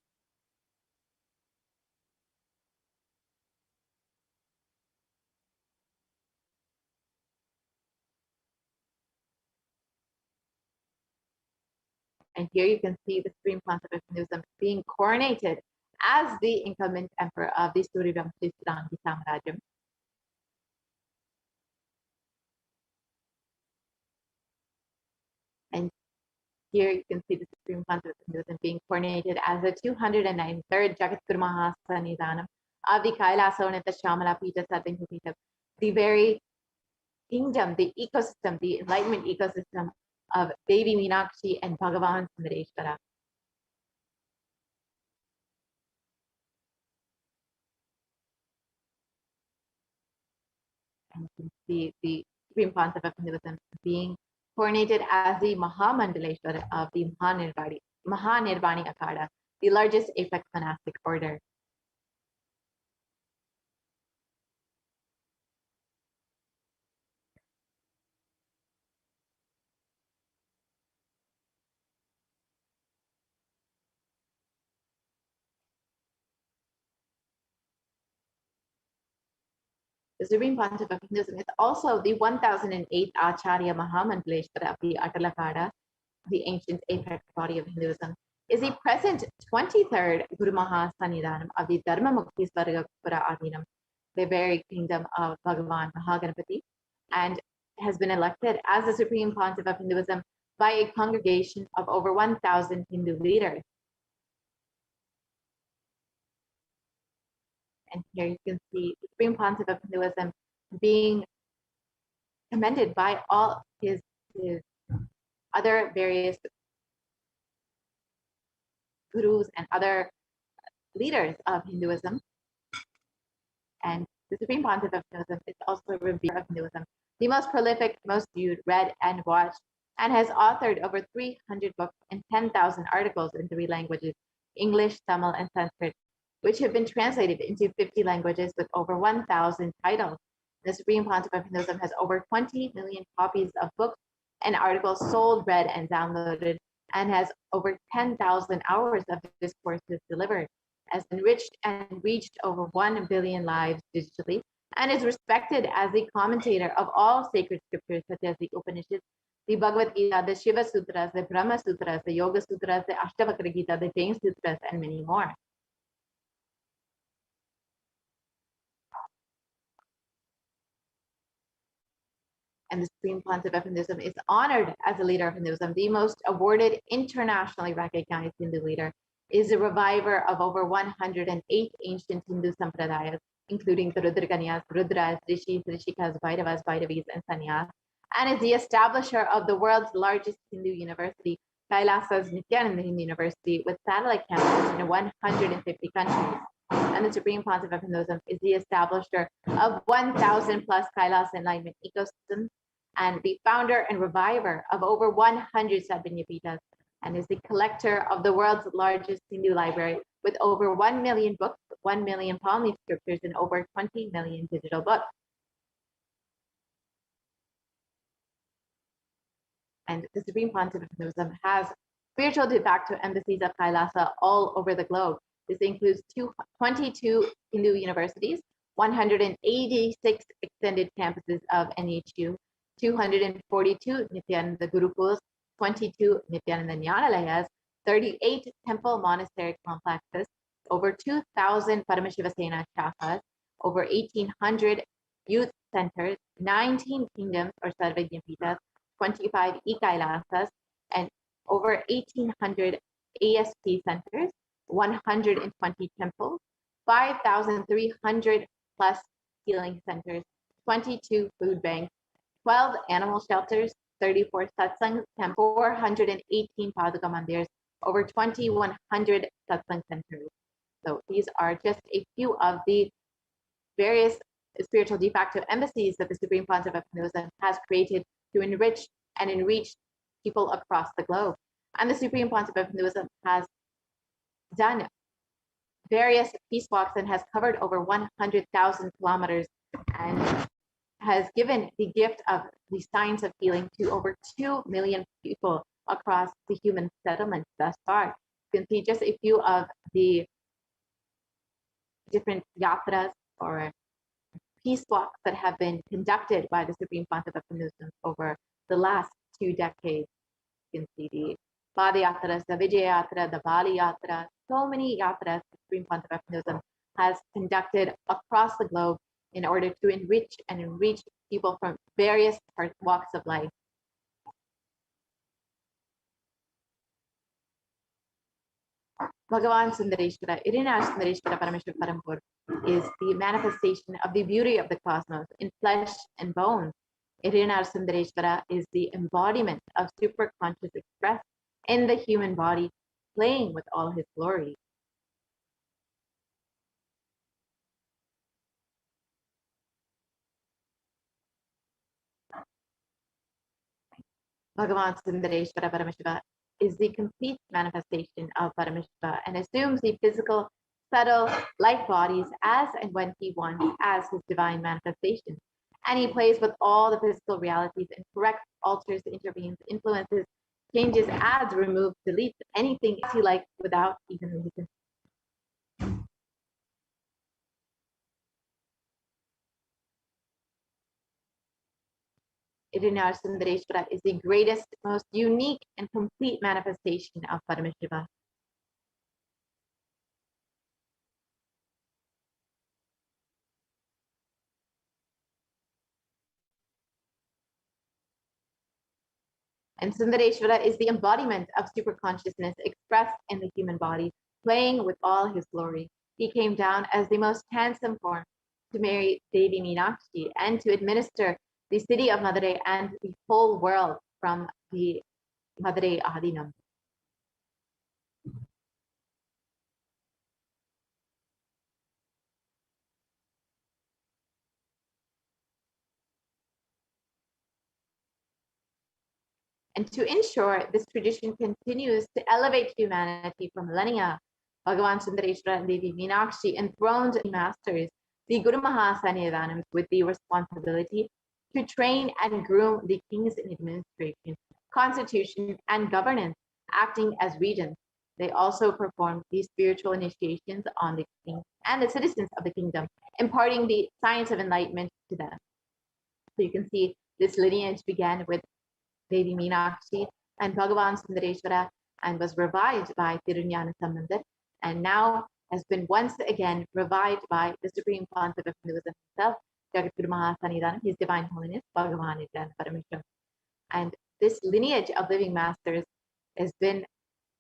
F: And here you can see the Supreme Pontiff of Hinduism being coronated as the incumbent emperor of the Suryavamshi Srangi Samrajyam. And here you can see the Supreme Pontiff of Hinduism being coronated as the 293rd Jagat Guru Maha Sanidhanam of the Kailasvanita Shamala Pita Sarvajapita, the very kingdom, the ecosystem, the enlightenment ecosystem of Devi Meenakshi and Bhagavan Sundareshwara. And you can see the Supreme Pontiff of Hinduism being coronated as the Mahamandaleshwara of the Mahanirvani Akada, the largest apex monastic order. The Supreme Pontiff of Hinduism is also the 1008th Acharya Mahamandaleshwara of the Atalakada, the ancient apex body of Hinduism, is the present 23rd Guru Maha Sanidhanam of the Dharma Mukti Svargapura Adinam, the very kingdom of Bhagavan Mahaganapati, and has been elected as the Supreme Pontiff of Hinduism by a congregation of over 1,000 Hindu leaders. And here you can see the Supreme Pontiff of Hinduism being commended by all his other various gurus and other leaders of Hinduism. And the Supreme Pontiff of Hinduism is also a reviewer of Hinduism, the most prolific, most viewed, read, and watched, and has authored over 300 books and 10,000 articles in 3 languages, English, Tamil, and Sanskrit, which have been translated into 50 languages with over 1,000 titles. The Supreme Pontiff of Hinduism has over 20 million copies of books and articles sold, read, and downloaded, and has over 10,000 hours of discourses delivered, has enriched and reached over 1 billion lives digitally, and is respected as the commentator of all sacred scriptures such as the Upanishads, the Bhagavad Gita, the Shiva Sutras, the Brahma Sutras, the Yoga Sutras, the Ashtavakra Gita, the Jain Sutras, and many more. And the Supreme Pontiff of Hinduism is honored as a leader of Hinduism, the most awarded, internationally recognized Hindu leader, is a reviver of over 108 ancient Hindu sampradayas, including the Rudrakanyas, Rudras, Rishis, Rishikas, Bhairavas, Bhairavis, and Sannyas, and is the establisher of the world's largest Hindu university, Kailasa's Nithyananda University, with satellite campuses in 150 countries. And the Supreme Pontiff of Hinduism is the establisher of 1,000 plus Kailasa enlightenment ecosystems, and the founder and reviver of over 100 Sadhvanyapitas, and is the collector of the world's largest Hindu library with over 1 million books, 1 million palm leaf scriptures, and over 20 million digital books. And the Supreme Pontiff of Hinduism has spiritual de facto embassies of Kailasa all over the globe. This includes 22 Hindu universities, 186 extended campuses of NHU, 242 Nithyananda Gurukuls, 22 Nithyananda Nyanalayas, 38 temple monastery complexes, over 2,000 Paramashivoham shakas, over 1,800 youth centers, 19 kingdoms or Sarvajnapitas, 25 e-Kailasas, and over 1,800 ASP centers, 120 temples, 5,300 plus healing centers, 22 food banks, 12 animal shelters, 34 satsang temples, 418 Paduka mandirs, over 2,100 satsang centers. So these are just a few of the various spiritual de facto embassies that the Supreme Pontiff of Hinduism has created to enrich and enreach people across the globe. And the Supreme Pontiff of Hinduism has done various peace walks and has covered over 100,000 kilometers and has given the gift of the science of healing to over 2 million people across the human settlements thus far. You can see just a few of the different yatras or peace walks that have been conducted by the Supreme Pontiff of Hinduism over the last 2 decades. You can see the Padayatras, the Vijaya Yatra, the Bali Yatra, so many yatras the Supreme Pontiff of Hinduism has conducted across the globe in order to enrich and enreach people from various walks of life. Bhagavan Sundareshwara, Irina Sundareshwara Parameshwara Parampur, is the manifestation of the beauty of the cosmos in flesh and bone. Irina Sundareshwara is the embodiment of superconscious expressed in the human body, playing with all his glory. Bhagavan Sundareshwara Paramashiva is the complete manifestation of Paramashiva and assumes the physical, subtle, light bodies as and when he wants as his divine manifestation. And he plays with all the physical realities and corrects, alters, intervenes, influences, changes, adds, removes, deletes anything he likes without even reason. Irina Sundareshwara is the greatest, most unique, and complete manifestation of Paramashiva. And Sundareshwara is the embodiment of superconsciousness expressed in the human body, playing with all his glory. he came down as the most handsome form to marry Devi Meenakshi and to administer the city of Madurai and the whole world from the Madurai Adinam. And to ensure this tradition continues to elevate humanity for millennia, Bhagavan Sundareshwara and Devi Meenakshi enthroned masters, the Guru Mahasannidhanams, with the responsibility to train and groom the kings in administration, constitution, and governance, acting as regents. They also performed the spiritual initiations on the king and the citizens of the kingdom, imparting the science of enlightenment to them. So you can see this lineage began with Devi Meenakshi and Bhagavan Sundareshwara and was revived by Thiruñana Sambandar, and now has been once again revived by the Supreme Pontiff of Hinduism himself, Jagatguru Mahasannidhanam, His Divine Holiness, Bhagavan Nithyananda Paramashivam. And this lineage of living masters has been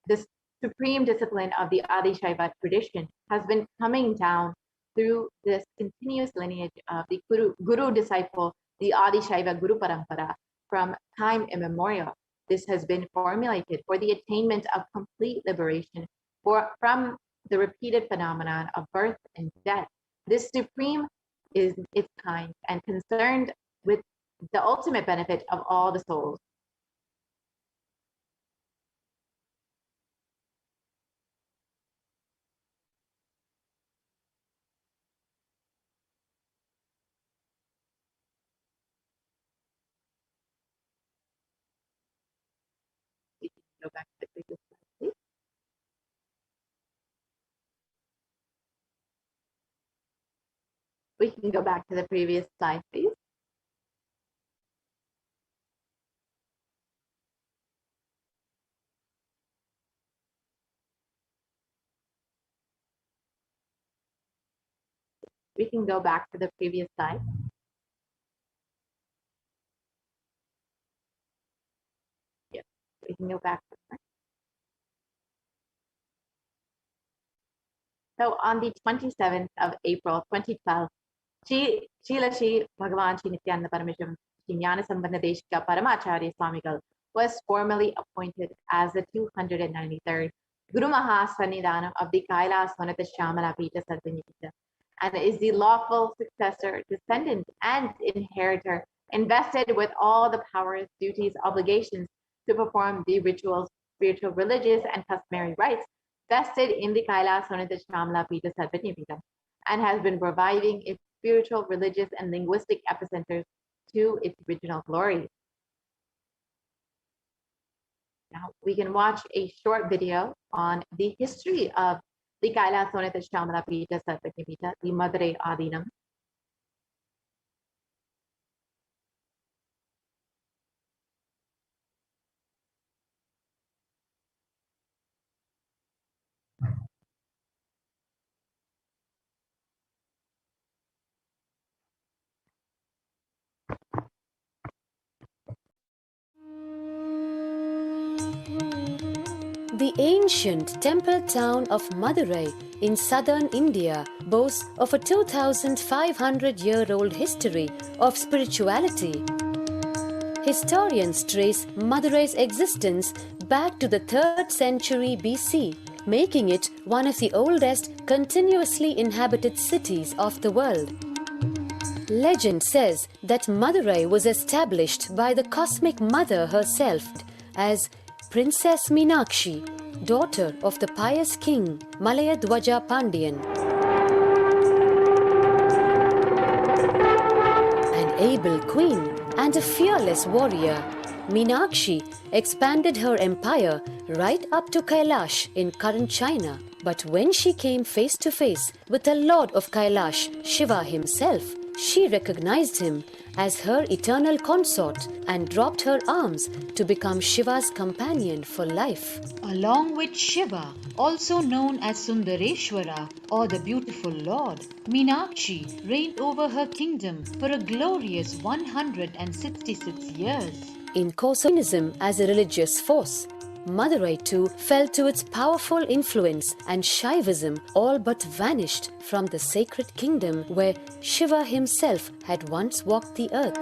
F: this supreme discipline of the Adi Shaiva tradition has been coming down through this continuous lineage of the Guru disciple, the Adi Shaiva Guru Parampara, from time immemorial. This has been formulated for the attainment of complete liberation from the repeated phenomenon of birth and death. This supreme is its kind and concerned with the ultimate benefit of all the souls. We can go back to the previous slide, please. We can go back to the previous slide, please. We can go back to the previous slide. Yes, we can go back to that. So on the 27th of April, 2012, Srila Shri Bhagavan Shri Nithyananda Paramashivam Shri Jnana Sambandha Deshika Paramacharya Swamigal was formally appointed as the 293rd Guru Mahasannidhanam of the Kailas Vanata Shamala Pita Sadhanyapita, and is the lawful successor, descendant, and inheritor, invested with all the powers, duties, obligations to perform the rituals, spiritual, religious, and customary rites vested in the Kailas Vanata Shamala Pita Sadhanyapita, and has been reviving its spiritual, religious, and linguistic epicenters to its original glory. Now we can watch a short video on the history of the Kailas Vanata Shamala Pita Sadhanyapita, the Madurai Adinam.
H: The ancient temple town of Madurai in southern India boasts of a 2,500-year-old history of spirituality. Historians trace Madurai's existence back to the 3rd century BC, making it one of the oldest continuously inhabited cities of the world. Legend says that Madurai was established by the Cosmic Mother herself as Princess Meenakshi, daughter of the pious king Malayadwaja Pandian. An able queen and a fearless warrior, Meenakshi expanded her empire right up to Kailash in current China. But when she came face to face with the Lord of Kailash, Shiva himself, she recognized him as her eternal consort and dropped her arms to become Shiva's companion for life.
I: Along with Shiva, also known as Sundareshwara or the beautiful Lord, Meenakshi reigned over her kingdom for a glorious 166 years.
H: In Jainism as a religious force, Madurai too fell to its powerful influence, and Shaivism all but vanished from the sacred kingdom where Shiva himself had once walked the earth.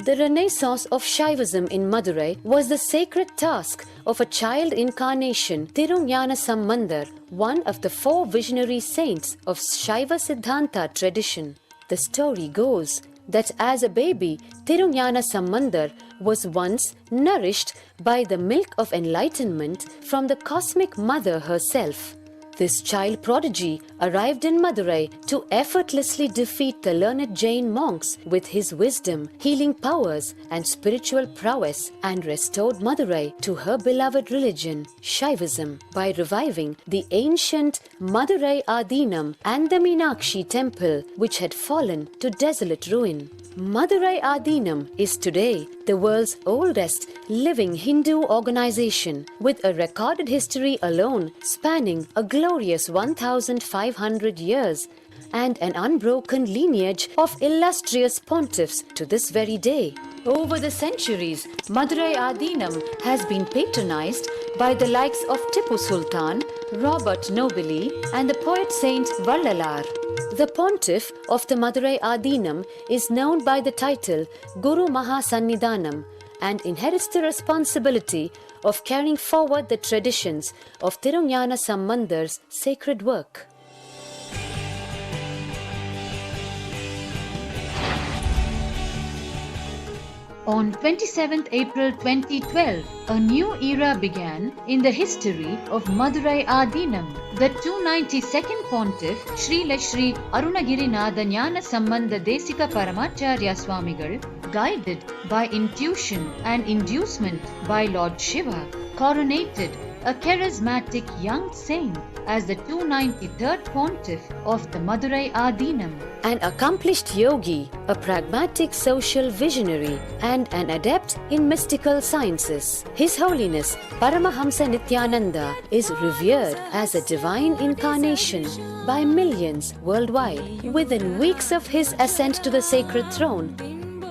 H: The renaissance of Shaivism in Madurai was the sacred task of a child incarnation, Tirunjana Sambandar, one of the 4 visionary saints of Shaiva Siddhanta tradition. The story goes that as a baby, Tirunjana Sambandar was once nourished by the milk of enlightenment from the cosmic mother herself. This child prodigy arrived in Madurai to effortlessly defeat the learned Jain monks with his wisdom, healing powers, and spiritual prowess, and restored Madurai to her beloved religion, Shaivism, by reviving the ancient Madurai Adinam and the Meenakshi temple, which had fallen to desolate ruin. Madurai Adinam is today the world's oldest living Hindu organization, with a recorded history alone spanning a glorious 1,500 years and an unbroken lineage of illustrious pontiffs to this very day. Over the centuries, Madurai Adinam has been patronized by the likes of Tipu Sultan, Robert Nobili, and the poet saint Vallalar. The pontiff of the Madurai Adinam is known by the title Guru Mahasannidhanam and inherits the responsibility of carrying forward the traditions of Tirunjana Sambandar's sacred work.
I: On 27th April 2012, a new era began in the history of Madurai Adinam. The 292nd Pontiff, Sri Shri Arunagirinatha Jnana Sambandha Desika Paramacharya Swamigal, guided by intuition and inducement by Lord Shiva, coronated a charismatic young saint as the 293rd Pontiff of the Madurai Adinam.
H: An accomplished yogi, a pragmatic social visionary, and an adept in mystical sciences, His Holiness Paramahamsa Nithyananda is revered as a divine incarnation by millions worldwide. Within weeks of his ascent to the sacred throne,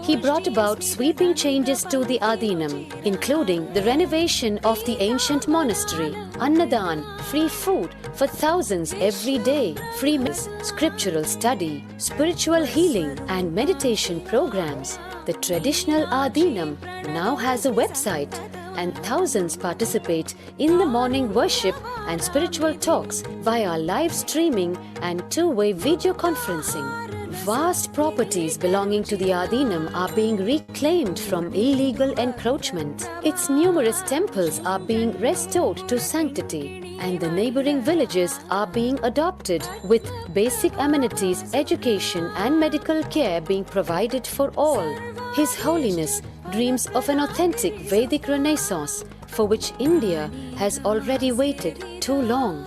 H: he brought about sweeping changes to the Adinam, including the renovation of the ancient monastery, Annadan, free food for thousands every day, free meals, scriptural study, spiritual healing, and meditation programs. The traditional Adinam now has a website, and thousands participate in the morning worship and spiritual talks via live streaming and two-way video conferencing. Vast properties belonging to the Adinam are being reclaimed from illegal encroachment. Its numerous temples are being restored to sanctity, and the neighboring villages are being adopted, with basic amenities, education, and medical care being provided for all. His Holiness dreams of an authentic Vedic Renaissance, for which India has already waited too long.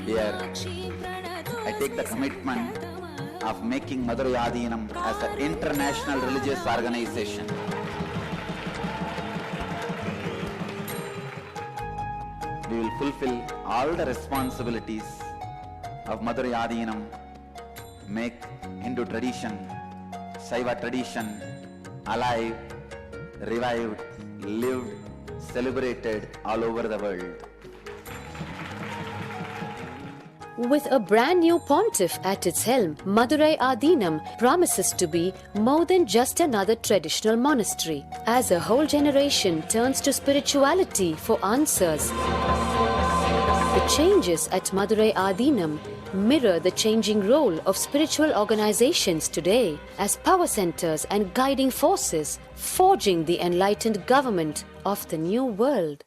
E: Here, I take the commitment of making Madurai Adinam as an international religious organization. We will fulfill all the responsibilities of Madurai Adinam, make Hindu tradition, Shaiva tradition alive, revived, lived, celebrated all over the world.
H: With a brand new pontiff at its helm, Madurai Adinam promises to be more than just another traditional monastery, as a whole generation turns to spirituality for answers. The changes at Madurai Adinam mirror the changing role of spiritual organizations today as power centers and guiding forces, forging the enlightened government of the new world.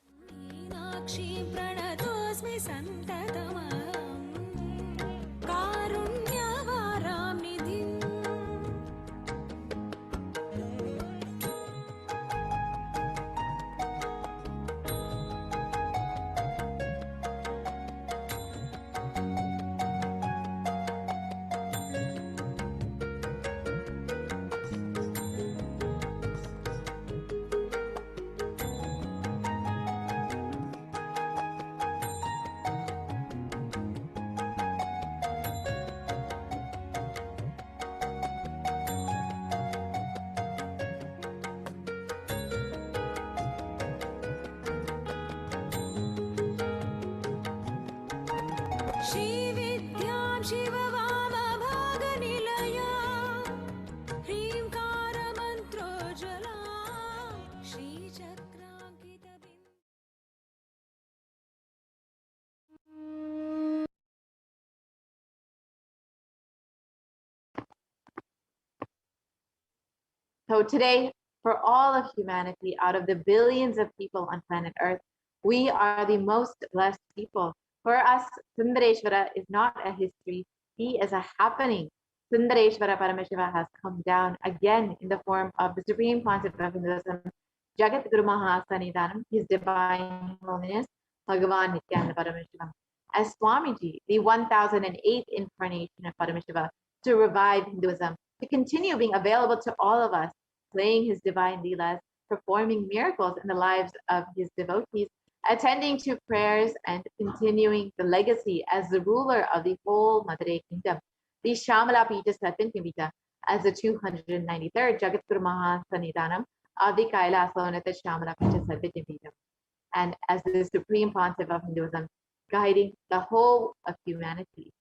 J: श्रीविद्यां शिववामभागनिलया ह्रीङ्कारमन्त्रोज्ज्वला श्रीचक्राङ्कितबिन्दु।
F: So today, for all of humanity, out of the billions of people on planet Earth, we are the most blessed people. For us, Sundareshwara is not a history, he is a happening. Sundareshwara Paramashiva has come down again in the form of the Supreme Concept of Hinduism, Jagat Guru Mahasanidanam, His Divine Holiness, Bhagavan Nithyananda Paramashivam, as Swamiji, the 1008th incarnation of Paramashiva, to revive Hinduism, to continue being available to all of us, playing his divine leelas, performing miracles in the lives of his devotees, attending to prayers and continuing the legacy as the ruler of the whole Madurai kingdom. The Shamala Pita Satyantimita as the 293rd Jagat Guru Mahasanidanam of the Kailasonata Shamala Pita Satyantimita, and as the Supreme Pontiff of Hinduism, guiding the whole of humanity.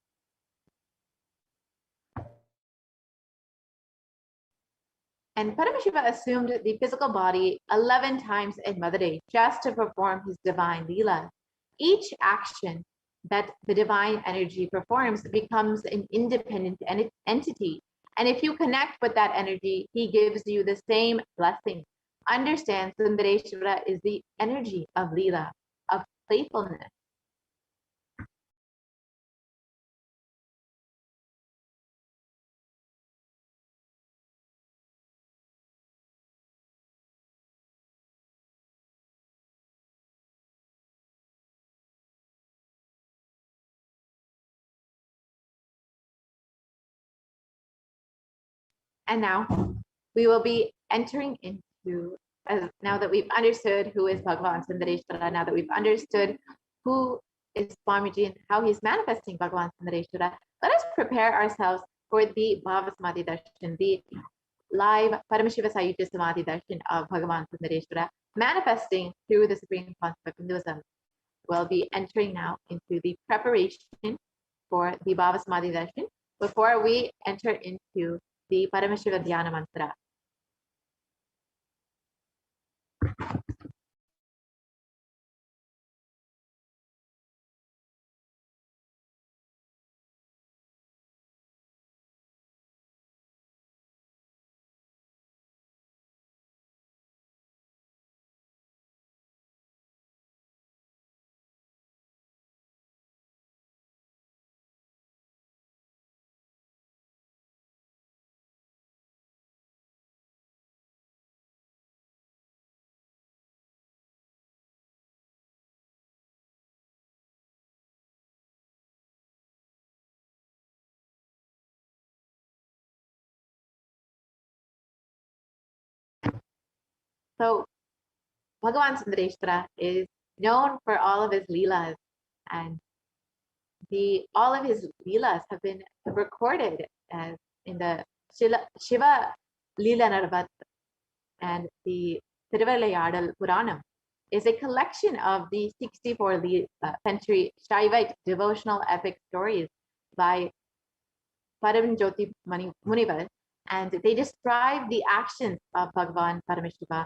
F: And Paramashiva assumed the physical body 11 times in Madurai just to perform his divine leela. Each action that the divine energy performs becomes an independent entity. And if you connect with that energy, he gives you the same blessing. Understand, Sundareshwara is the energy of leela, of playfulness. And now we will be entering into, now that we've understood who is Bhagavan Sundareshwara, now that we've understood who is Swamiji and how he's manifesting Bhagavan Sundareshwara, let us prepare ourselves for the Bhava Samadhi Darshan, the live Paramashiva Sayuja Samadhi Darshan of Bhagavan Sundareshwara, manifesting through the Supreme Concept of Hinduism. We'll be entering now into the preparation for the Bhava Samadhi Darshan before we enter into the Paramashiva Dhyana Mantra. So Bhagavan Sundareshwara is known for all of his leelas, and all of his leelas have been recorded as in the Shiva Leela Narvat, and the Thiruvalayadal Puranam is a collection of the 64th century Shaivite devotional epic stories by Paramjyoti Munivar, and they describe the actions of Bhagavan Paramashiva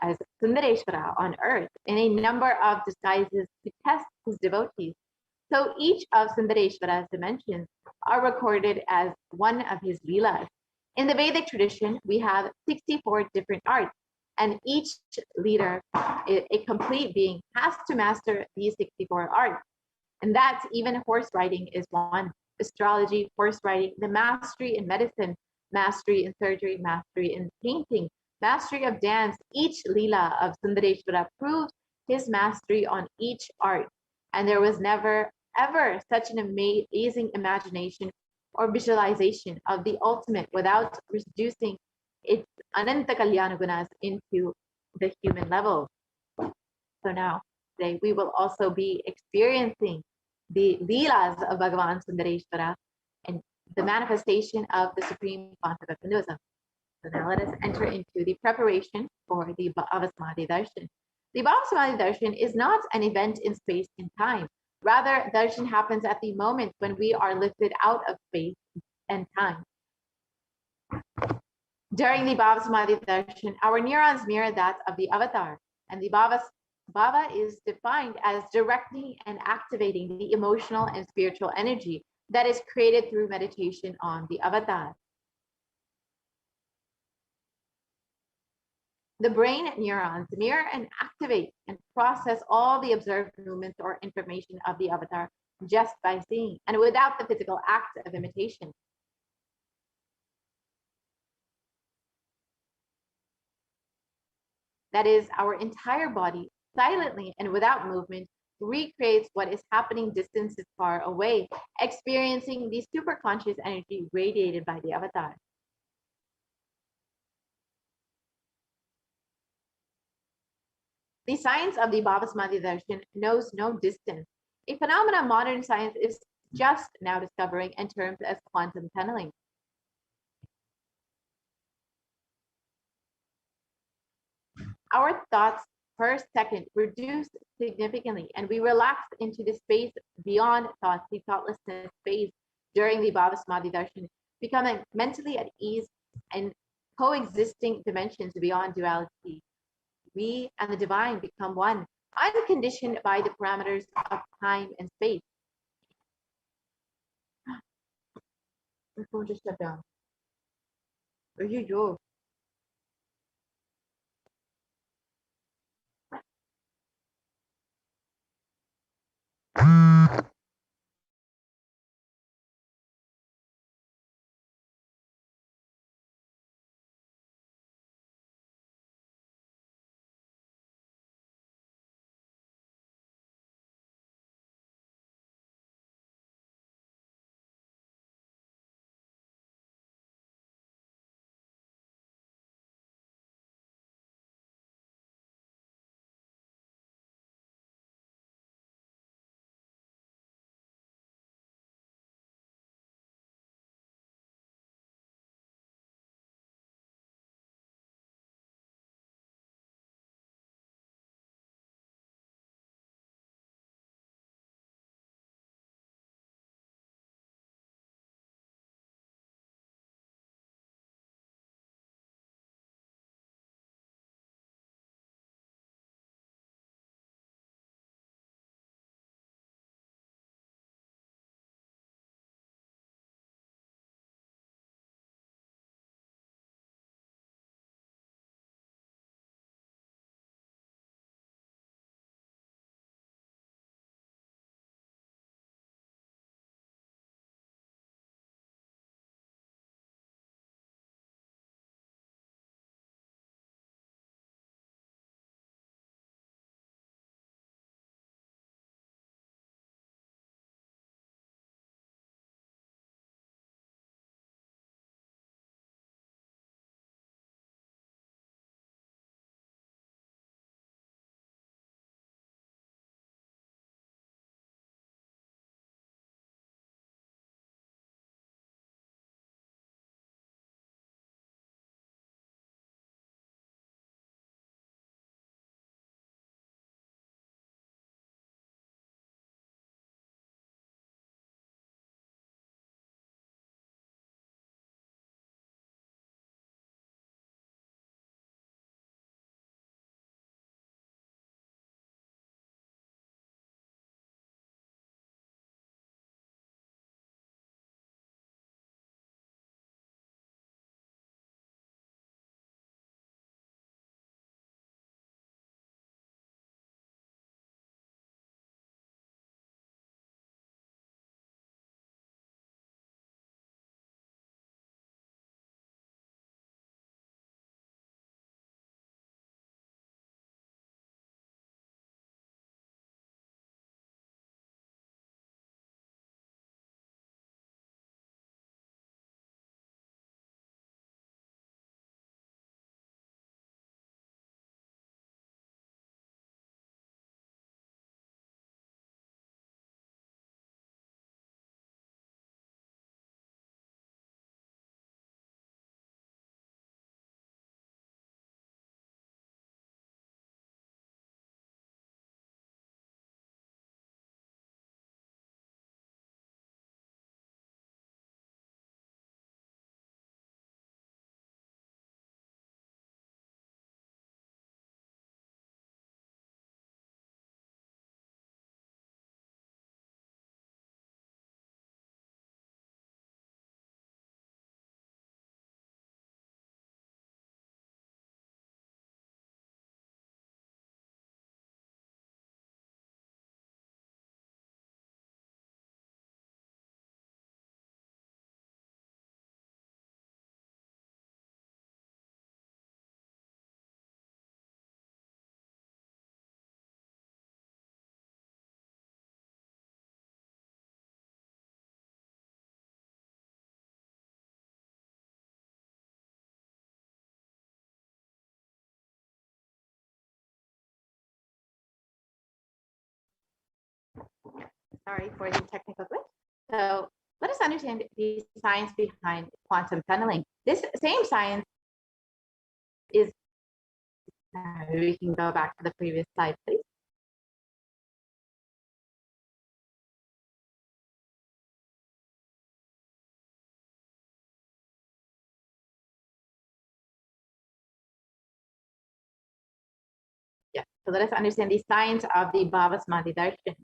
F: as Sundareshwara on earth in a number of disguises to test his devotees. So each of Sundareshwara's dimensions are recorded as one of his leelas. In the Vedic tradition, we have 64 different arts, and each leader, a complete being, has to master these 64 arts. And that's even horse riding is one. Astrology, horse riding, the mastery in medicine, mastery in surgery, mastery in painting, mastery of dance. Each leela of Sundareshwara proved his mastery on each art. And there was never, ever such an amazing imagination or visualization of the ultimate without reducing its Ananta Kalyana Gunas into the human level. So now, today, we will also be experiencing the leelas of Bhagavan Sundareshwara and the manifestation of the Supreme Concept of Hinduism. So now let us enter into the preparation for the Bhava Samadhi Darshan. The Bhava Samadhi Darshan is not an event in space and time, Rather, darshan happens at the moment when we are lifted out of space and time. During the Bhava Samadhi darshan, our neurons mirror that of the avatar, and the Bhava is defined as directing and activating the emotional and spiritual energy that is created through meditation on the avatar. The brain neurons mirror and activate and process all the observed movements or information of the avatar just by seeing and without the physical act of imitation. That is, our entire body, silently and without movement, recreates what is happening distances far away, experiencing the superconscious energy radiated by the avatar. The science of the Bhava Samadhi darshan knows no distance, a phenomenon modern science is just now discovering in terms as quantum tunneling. Our thoughts per second reduce significantly, and we relax into the space beyond thoughts, the thoughtlessness phase during the Bhava Samadhi darshan, becoming mentally at ease and coexisting dimensions beyond duality. We and the divine become one, unconditioned by the parameters of time and space. My phone just shut down. Ayyo. Sorry for the technical glitch. So let us understand the science behind quantum tunneling. This same science is, we can go back to the previous slide, please. Yeah, so let us understand the science of the Bhava-Samadhi Darshan.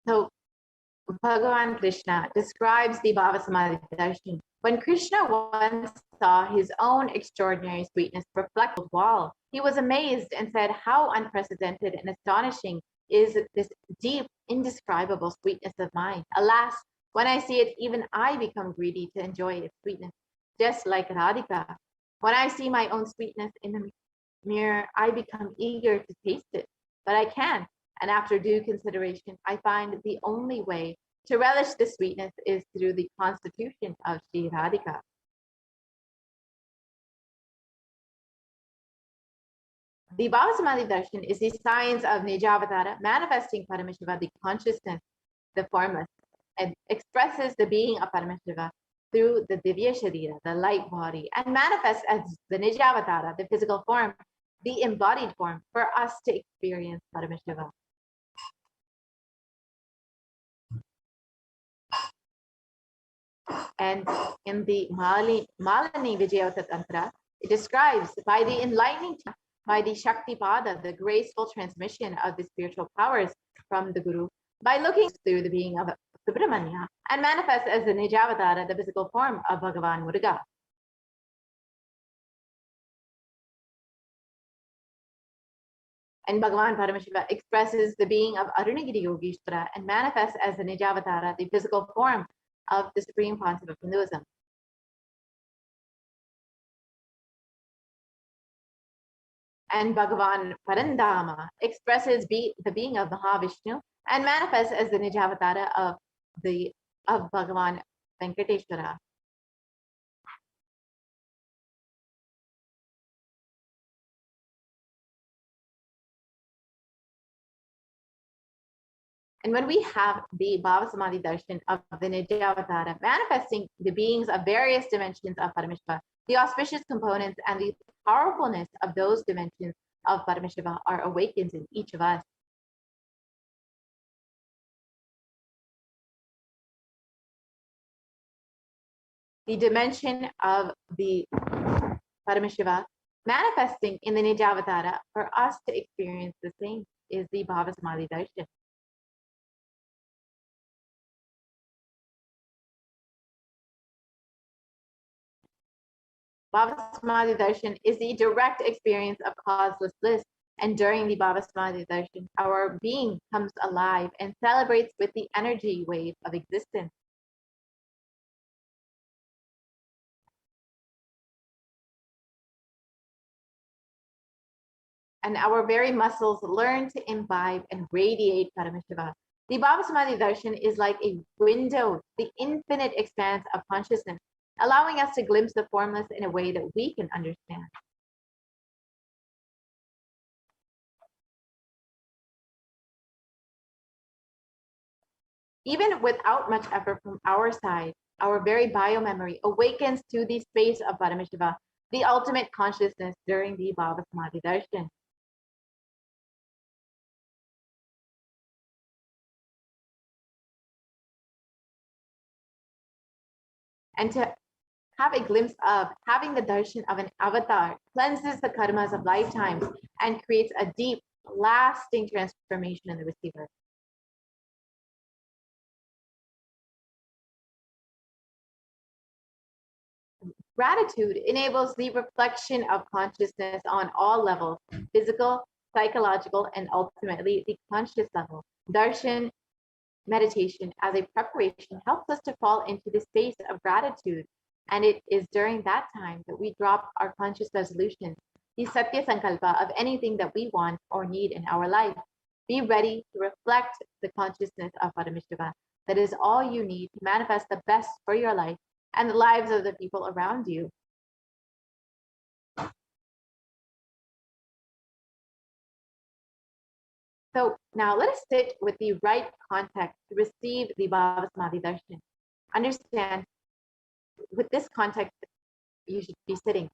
F: So Bhagavan Krishna describes the Bhava-Samadhi Darshan. When Krishna once saw his own extraordinary sweetness reflected on the wall, he was amazed and said, "How unprecedented and astonishing is this deep, indescribable sweetness of mine. Alas, when I see it, even I become greedy to enjoy its sweetness, just like Radhika. When I see my own sweetness in the mirror, I become eager to taste it, but I can't. And after due consideration, I find the only way to relish the sweetness is through the constitution of Sri Radhika." The Bhava-Samadhi Darshan is the science of Nijavatara, manifesting Paramashiva, the consciousness, the formless, and expresses the being of Paramashiva through the Divya Sharira, the light body, and manifests as the Nijavatara, the physical form, the embodied form, for us to experience Paramashiva. And in the Malini Vijayota Tantra, it describes by the enlightening, by the Shakti Pada, the graceful transmission of the spiritual powers from the Guru, by looking through the being of Subramanya, and manifests as the Nijavatara, the physical form of Bhagavan Muruga. And Bhagavan Paramashiva expresses the being of Arunagiri Yogeshwara and manifests as the Nijavatara, the physical form of the Supreme Concept of Hinduism. And Bhagavan Parandama expresses the being of Mahavishnu and manifests as the Nijavatara of Bhagavan Venkateshwara. And when we have the Bhava-Samadhi Darshan of the Nijavatara manifesting the beings of various dimensions of Paramashiva, the auspicious components and the powerfulness of those dimensions of Paramashiva are awakened in each of us. The dimension of the Paramashiva manifesting in the Nijavatara for us to experience the same is the Bhava-Samadhi Darshan. Bhava-Samadhi Darshan is the direct experience of causeless bliss, and during the Bhava-Samadhi Darshan, our being comes alive and celebrates with the energy wave of existence. And our very muscles learn to imbibe and radiate Paramashiva. The Bhava-Samadhi Darshan is like a window, the infinite expanse of consciousness, allowing us to glimpse the formless in a way that we can understand. Even without much effort from our side, our very biomemory awakens to the space of Paramashiva, the ultimate consciousness during the Bhava-Samadhi Darshan. And to have a glimpse of having the darshan of an avatar cleanses the karmas of lifetimes and creates a deep, lasting transformation in the receiver. Gratitude enables the reflection of consciousness on all levels, physical, psychological, and ultimately the conscious level. Darshan meditation as a preparation helps us to fall into the space of gratitude. And it is during that time that we drop our conscious resolution, the Satya Sankalpa of anything that we want or need in our life. Be ready to reflect the consciousness of Paramashiva. That is all you need to manifest the best for your life and the lives of the people around you. So now let us sit with the right context to receive the Bhava Samadhi Darshan. Understand, with this context, you should be sitting.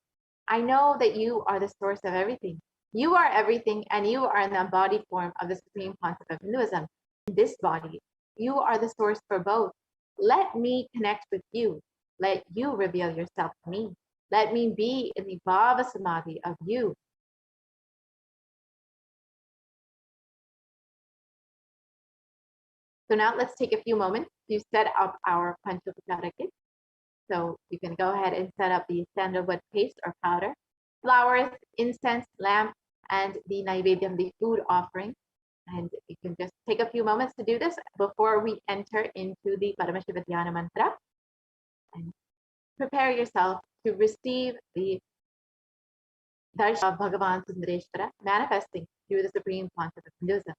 F: I know that you are the source of everything. You are everything, and you are in the embodied form of the supreme concept of Hinduism. In this body, you are the source for both. Let me connect with you. Let you reveal yourself to me. Let me be in the Bhava Samadhi of you. So now let's take a few moments to set up our Panchopachara kit. So you can go ahead and set up the sandalwood paste or powder, flowers, incense, lamp, and the Naivedyam, the food offering. And you can just take a few moments to do this before we enter into the Paramashiva Dhyana mantra. And prepare yourself to receive the darshan of Bhagavan Sundareshwara manifesting through the supreme concept of Hinduism.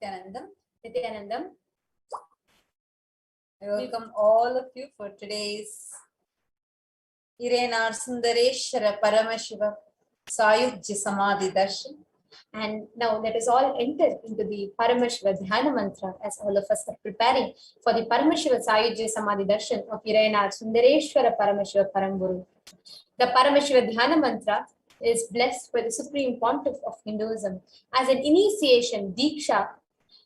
K: Nithyanandam. I welcome all of you for today's Sundareshwara Paramashiva Sayujya Samadhi Darshan. And now let us all enter into the Paramashiva Dhyana Mantra as all of us are preparing for the Paramashiva Sayujya Samadhi Darshan of Sundareshwara Paramashiva Paramburu. The Paramashiva Dhyana Mantra is blessed by the Supreme Pontiff of Hinduism as an initiation, Diksha,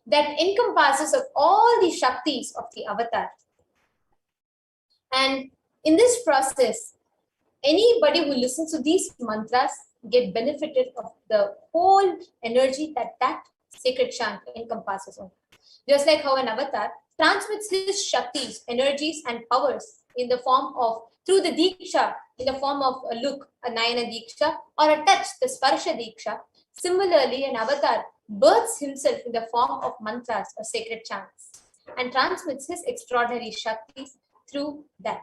K: that encompasses of all the Shaktis of the avatar. And in this process, anybody who listens to these mantras get benefited of the whole energy that sacred chant encompasses on. Just like how an avatar transmits his Shaktis, energies and powers in the form of, through the Diksha, in the form of a look, a Nayana Diksha, or a touch, the Sparsha Diksha. Similarly, an avatar births himself in the form of mantras or sacred chants and transmits his extraordinary Shaktis through that.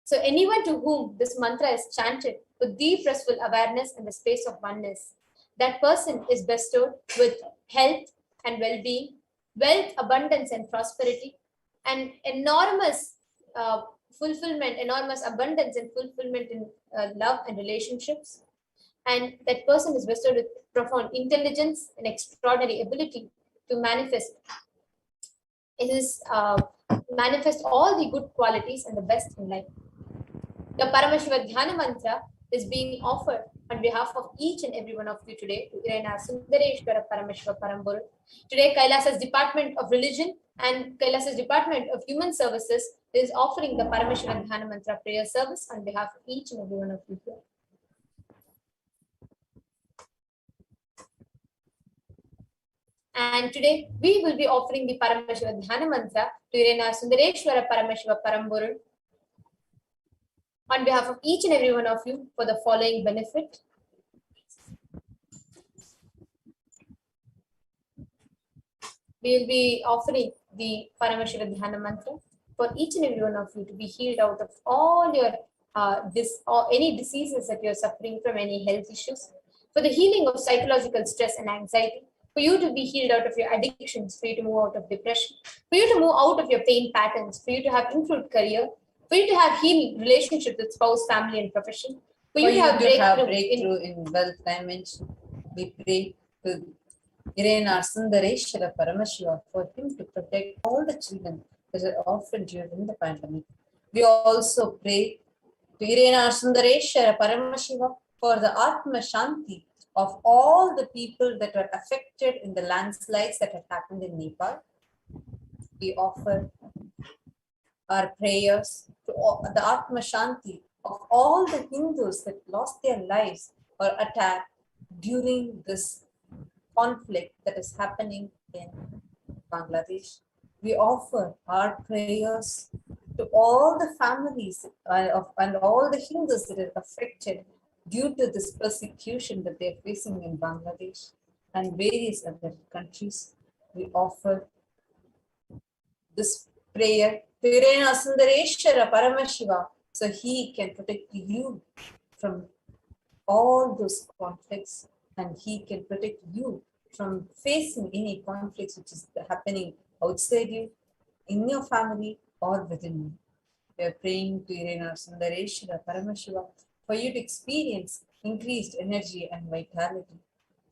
K: So anyone to whom this mantra is chanted with deep restful awareness in the space of oneness, that person is bestowed with health and well-being, wealth, abundance and prosperity, and enormous fulfillment, enormous abundance and fulfillment in love and relationships. And that person is bestowed with profound intelligence and extraordinary ability to manifest manifest all the good qualities and the best in life. The Paramashiva Dhyana Mantra is being offered on behalf of each and every one of you today to Sundareshwara Paramashiva Paramburu. Today, Kailasa's Department of Religion and Kailasa's Department of Human Services is offering the Paramashiva Dhyana Mantra prayer service on behalf of each and every one of you here. And today, we will be offering the Paramashiva Dhyana Mantra to Sundareshwara Paramashiva Paramburu on behalf of each and every one of you for the following benefit. We will be offering the Paramashiva Dhyana Mantra for each and every one of you to be healed out of all your any diseases that you're suffering from, any health issues, for the healing of psychological stress and anxiety, for you to be healed out of your addictions, for you to move out of depression, for you to move out of your pain patterns, for you to have improved career, for you to have healed relationships with spouse, family, and profession, for you to have breakthrough in wealth dimension. We pray to Sundareshwara Paramashiva for him to protect all the children that are orphaned during the pandemic. We also pray to Sundareshwara Paramashiva for the Atma Shanti of all the people that were affected in the landslides that had happened in Nepal. We offer our prayers to the Atma Shanti of all the Hindus that lost their lives or attacked during this conflict that is happening in Bangladesh. We offer our prayers to all the families and all the Hindus that are affected due to this persecution that they are facing in Bangladesh and various other countries. We offer this prayer to Sundareshwara Paramashiva so he can protect you from all those conflicts and he can protect you from facing any conflicts which is happening outside you, in your family or within you. We are praying to Sundareshwara Paramashiva for you to experience increased energy and vitality,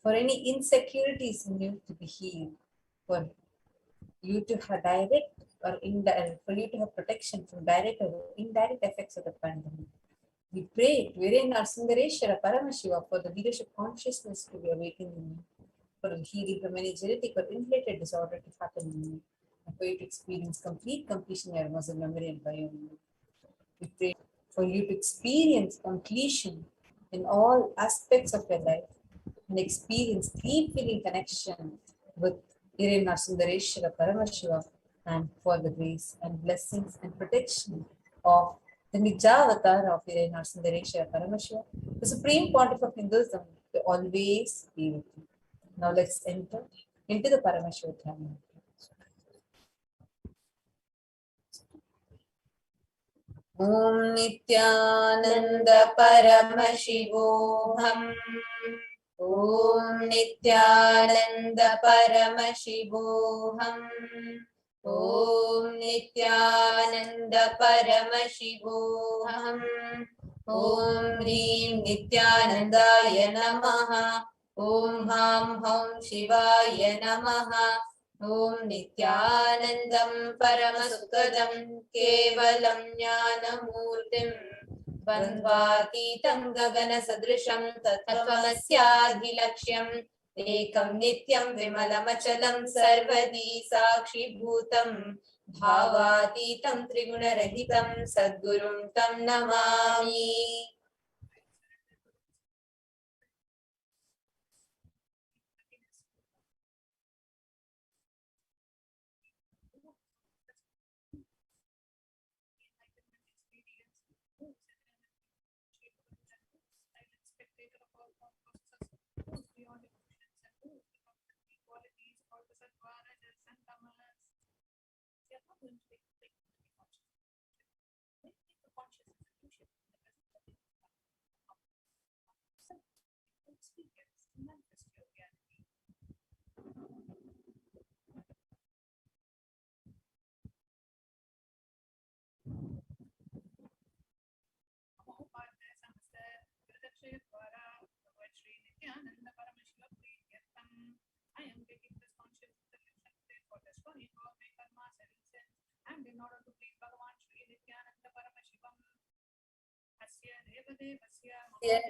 K: for any insecurities in you to be healed, for you to have direct or indirect, for you to have protection from direct or indirect effects of the pandemic. We pray to Sundareshwara Paramashiva for the leadership consciousness to be awakened in you, for the healing from any genetic or inherited disorder to happen in you, and for you to experience complete completion in your muscle memory and biomemory. We pray for you to experience completion in all aspects of your life and experience deep feeling connection with Sundareshwara Paramashiva, and for the grace and blessings and protection of the Nijavatar of Sundareshwara Paramashiva, the Supreme Pontiff of Hinduism, to always be with you. Now let's enter into the Paramashiva Dhyana. Om Nithyananda Paramashivoham. Om Nithyananda Paramashivoham. Om Nithyananda Paramashivoham. Om Hrim Nithyanandaya Namaha. Om Ham Hum Shivaya Namaha. Om Nithyanandam Paramasukadam Kevalam Jnanamurtim Bandvatītam Gagana Sadrisham Tattvamasyaadhilaksham Ekam Nityam Vimalamachalam Sarvadi Sakshi Bhutam Bhavatītam Triguna-rahitam Sadgurum Tam Namami.
L: I am taking this conscious solution today for destroying all my karmas and sins, and in order to please Bhagavan Shri Nithyananda Paramashivam. Asya Devadevasya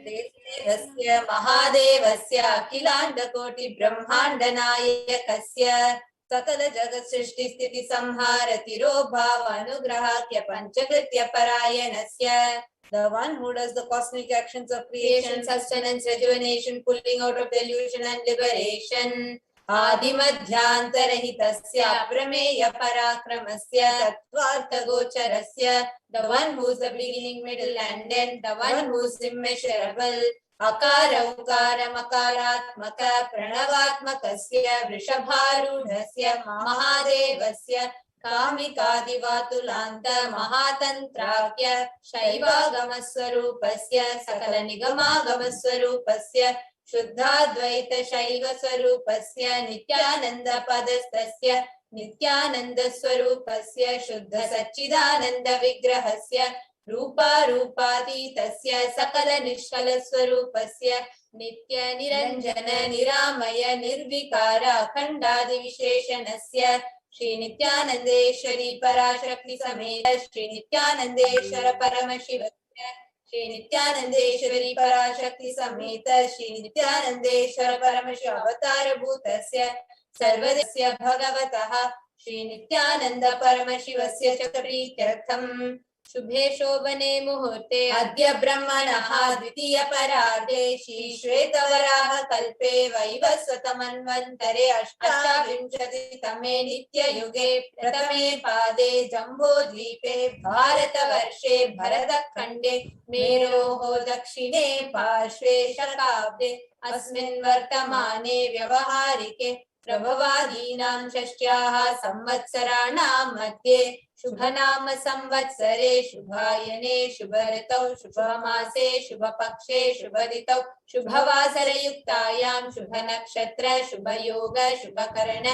K: Devasya Mahadevasya Akhilandakoti Brahmandanayakasya Sakala Jagat Srishti Sthiti Samhara Tirobhavanugrahakya Panchakritya Parayanasya. The one who does the cosmic actions of creation, sustenance, rejuvenation, pulling out of delusion and liberation. Adimadhyantarhitasya Prameya Parakramasya Tattvartha Gocharasya. The one who is the beginning, middle and end. The one who is immeasurable. Akara Ukara Makaratmaka Pranavatmakasya Vrishabharudhasya Mahadevasya Kamikadivatulanta Mahatantrakya Shaivagamaswarupasya Sakala Nigamagamaswarupasya Shuddhadvaita Shaiva Swarupasya Nityananda Padastasya Nityananda Swarupasya Shuddha Satchidananda Vigrahasya Rupa Rupatitasya Sakala Nishkala Swarupasya Nitya Niranjana Niramaya Nirvikara Khandadi Visheshanasya Shri Nithyanandeshwari Parashakti Sameta Shri Nithyanandeshwara Paramashivasya Shri Nithyanandeshwari Parashakti Sameta Shri Nithyanandeshwara Paramashiva Avatara Bhutasya Sarvadasya Bhagavataha Shri Nithyananda Paramashivasya Chakraprityartham Shubhe Shobhane Muhurte Adya Brahmanaha Dvitiya Parade Shri Shvetavaraha Kalpe Vaivasvatamanvantare Ashtavinshati Tame Nitya Yuge Pratame Pade Jambo Dvipe Bharata Varshe Bharata Khande Meroho Dakshine Parshve Shakabde Asmin Vartamane Vyavaharike Prabhavadinam Shashyaha Samvatsarana Madhye Shubhanama Samvatsare Shubhayane Shubharitau Shubhamase Shubhapakshe Shubhaditau Shubhavasara Yuktayam Shubhanakshatra Shubhayoga Shubhakarana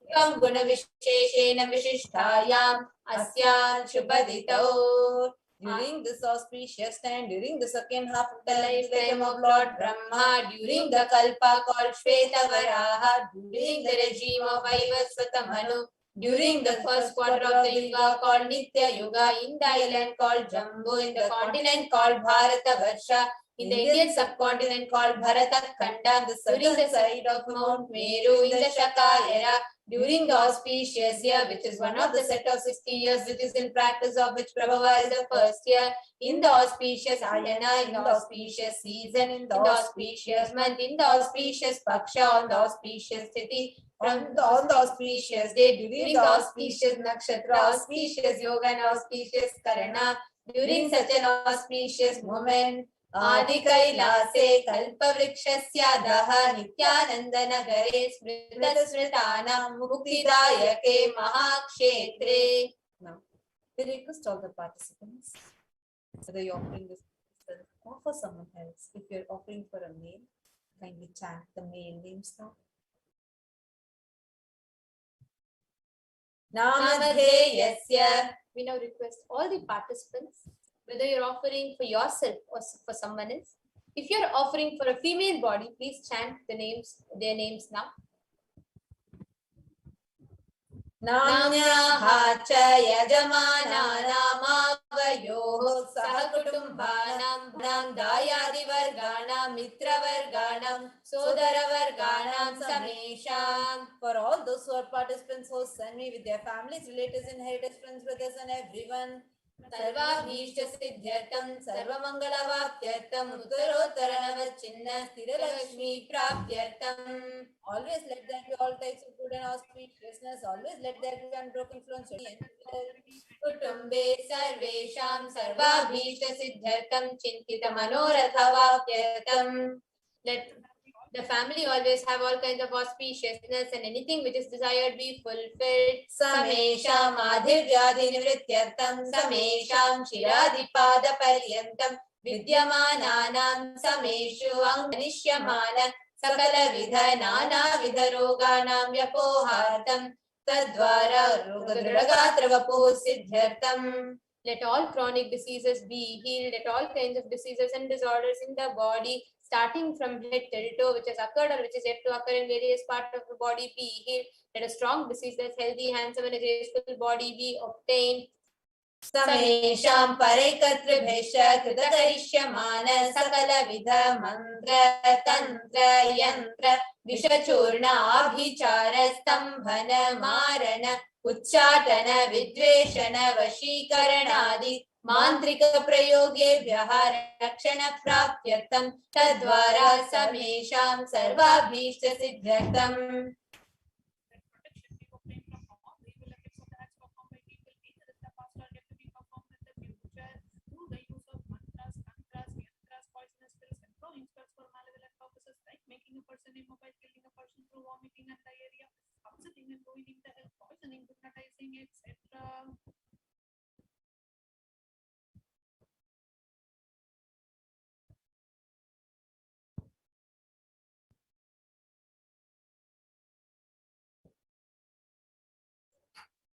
K: Shubham Guna Visheshena Vishishtayam Asyam Shubhaditau. During this auspicious time, during the second half of the lifetime of Lord Brahma, during the Kalpa called Shvetavaraha, during the regime of Vaivasvata Manu, during the first quarter of the Yuga called Nitya Yuga, in the island called Jambu, in the continent called Bharata Varsha, in the Indian subcontinent called Bharata Khanda, during the side of Mount Meru, in the Shaka era, during the auspicious year, which is one of the set of 60 years, which is in practice of which Prabhava is the first year, in the auspicious Ayana, in the auspicious season, in the auspicious month, in the auspicious Paksha, on the auspicious Tithi, on the auspicious day, during the auspicious Nakshatra, auspicious Yoga and auspicious Karana, during such an auspicious moment, Adi Kailase Kalpavrikshasya Nityananda Nagare Smrita Smritana Muktidayake Mahakshetre. Now, we request all the participants, whether you're offering this or for someone else, if you're offering for a male, kindly chant the male names now. Namadheyasya. We now request all the participants, whether you're offering for yourself or for someone else. If you're offering for a female body, please chant their names now. Namnyaha cha yajamana namavayoh sahakutumbanam dayadi varganam mitra varganam sodara varganam samesham. For all those who are participants, hosts, and me with their families, relatives, inheritors, friends, brothers, and everyone. Sarvabhishta siddhyartam sarvamangala-vaptyartam uttarottaranavachinna sthiralakshmi praptyartam. Always let there be all types of good and auspiciousness. Always let there be unbroken flow and steady. Kutumbe sarvesham sarvabhishta siddhyartam chintita manoratha-vaptyartam. Let the family always have all kinds of auspiciousness and anything which is desired be fulfilled. Samesham adhivyadi nivrityartam samesham shiradipada paryantam vidyamananam sameshu anganishyamana sakala vidha nana vidha roganam vyapohartam tadvara rogadragatravapo siddhyartam. Let all chronic diseases be healed. Let all kinds of diseases and disorders in the body, starting from head till toe, which has occurred or which is yet to occur in various parts of the body, be healed. Let a strong, diseaseless, healthy, handsome, and a graceful body be obtained. Samesham parekatra kritakarishямana sakala vidha mantra tantra yantra vishachurna abhichara stambhana marana ucchatana vidveshana vashikaranadi mantrika prayoge vyahara rakshana praptyartam tadvara samesham sarvabhishta siddhyartam.
L: Making a person immobile, killing a person through vomiting and diarrhea, upsetting and ruining the health, poisoning, hypnotizing, etc.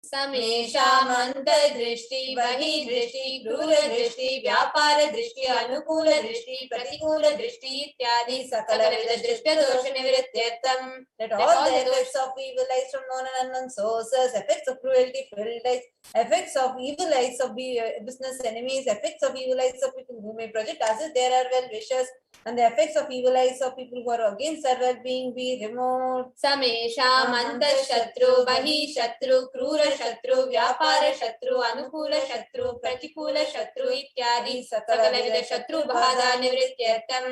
K: समेषाम् अन्तर्दृष्टि बहिर्दृष्टि क्रूरदृष्टि व्यापारदृष्टि अनुकूलदृष्टि प्रतिकूलदृष्टि इत्यादि सकलविध दृष्टदोषनिवृत्त्यर्थम्. Let all the effects of evil eyes from known and unknown sources, effects of cruelty, filled eyes, effects of evil eyes of business enemies, effects of evil eyes of people who may project as if there are well wishers, and the effects of evil eyes of people who are against our well-being be removed. Samesham antashatru bahi shatru krura shatru vyapara shatru anukula shatru pratikula shatru ityadi sakala shatru bhada nivrityartam.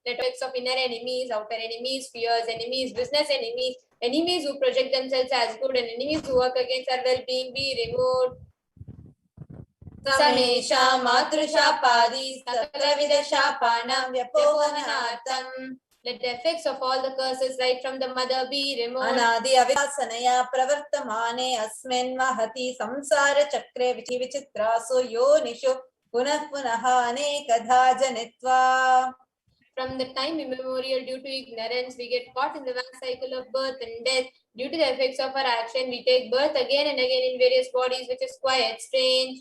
K: The effects of inner enemies, outer enemies, fears, enemies, business enemies, enemies who project themselves as good, and enemies who work against our well-being be removed. Samesha matrusapadi sakalavidha shapanam vyapohanartam. Let the effects of all the curses right from the mother be removed. Anadi avisanaya pravartamane asmin mahati samsara chakre vichitraso yonisho punah punaha anekadha janitva. From the time immemorial, due to ignorance, we get caught in the vast cycle of birth and death. Due to the effects of our action, we take birth again and again in various bodies, which is quite strange.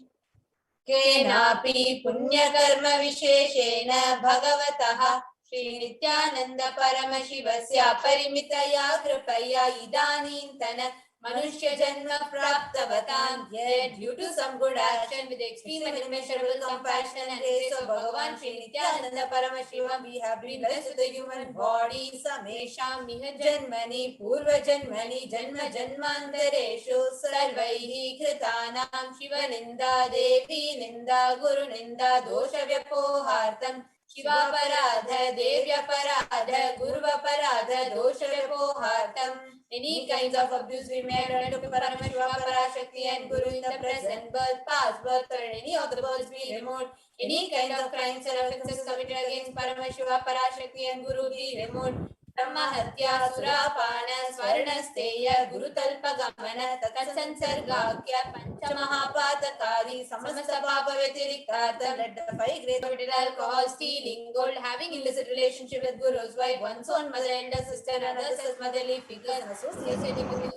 K: Kenapi punyakarma visheshena bhagavatah Shri Nithyananda Paramashivasya parimitaya kripaya idanintana manushya janma praptavatam. Yet due to some good action with extreme and immeasurable compassion and grace of Bhagavan Shri Nithyananda Paramashivam, we have been blessed with the human body. Samesham miha janmani purva janmani janma janmantareshu sarvaihi kritanam shiva ninda devi ninda guru ninda dosha vyapohartam Shivaparadha, Devyaparadha, Guruvaparadha, Doshavepohartam. Any kinds of abuse we may have done to Paramashiva, Parashakti and Guru in the present birth, past birth, or any of the births be removed. Any kind of crimes or offences committed against Paramashiva, Parashakti and Guru be removed. ब्रह्महत्या सुरापान स्वर्णस्तेय गुरुतल्पगमन तत्संसर्गाख्य पंचमहापातकादि समस्त पाप व्यतिरिक्तार्थ let the five great alcohol, stealing, gold, having illicit relationship with guru's wife, one's own mother, elder sister, others as motherly figures, associated with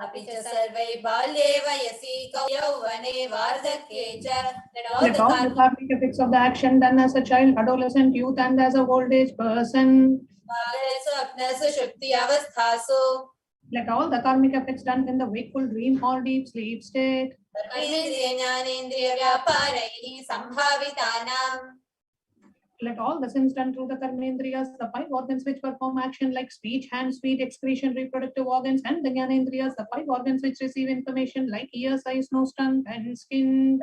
K: अपि च सर्वै बाल्ये वयसि यौवने वार्धक्ये च let all
L: Let all the karmic effects of the action done as a child, adolescent, youth, and as a old age person. Let all the karmic effects done in the wakeful dream or deep sleep state. Let all the sins done through the karmendriyas, the five organs which perform action like speech, hands, feet, excretion, reproductive organs, and the jnanendriyas, the five organs which receive information like ears, eyes, nose, tongue, and skin.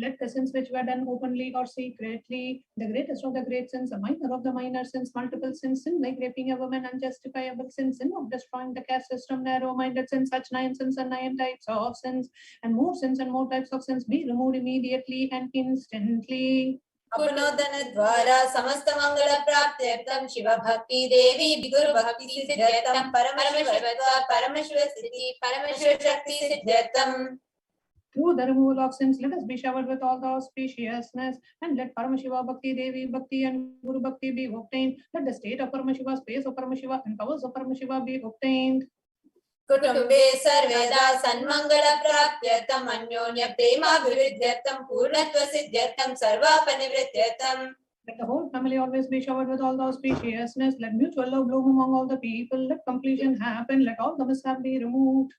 L: Let the sins which were done openly or secretly, the greatest of the great sins, the minor of the minor sins, multiple sins, sin like raping a woman, unjustifiable sins, sin of destroying the caste system, narrow-minded sins, such 9 sins and 9 types of sins, and more sins and more types of sins be removed immediately and instantly.
K: अपनोदनद्वारा समस्त मंगल प्राप्त्यर्थं शिव भक्ति देवी गुरु भक्ति सिद्ध्यर्थं परमशिवत्व परमशिव स्थिति परमशिव शक्ति सिद्ध्यर्थं.
L: Through the removal of sins, let us be showered with all the auspiciousness, and let Paramashiva Bhakti, Devi Bhakti, and Guru Bhakti be obtained. Let the state of Paramashiva, space of Paramashiva, and powers of Paramashiva be obtained.
K: कुटुम्बे सर्वदा सन्मंगल प्राप्त्यर्थं अन्योन्य प्रेमाभिवृद्ध्यर्थं पूर्णत्व सिद्ध्यर्थं सर्वापनिवृत्त्यर्थं.
L: Let the whole family always be showered with all the auspiciousness. Let mutual love bloom among all the people. Let completion happen. Let all the mishap be removed.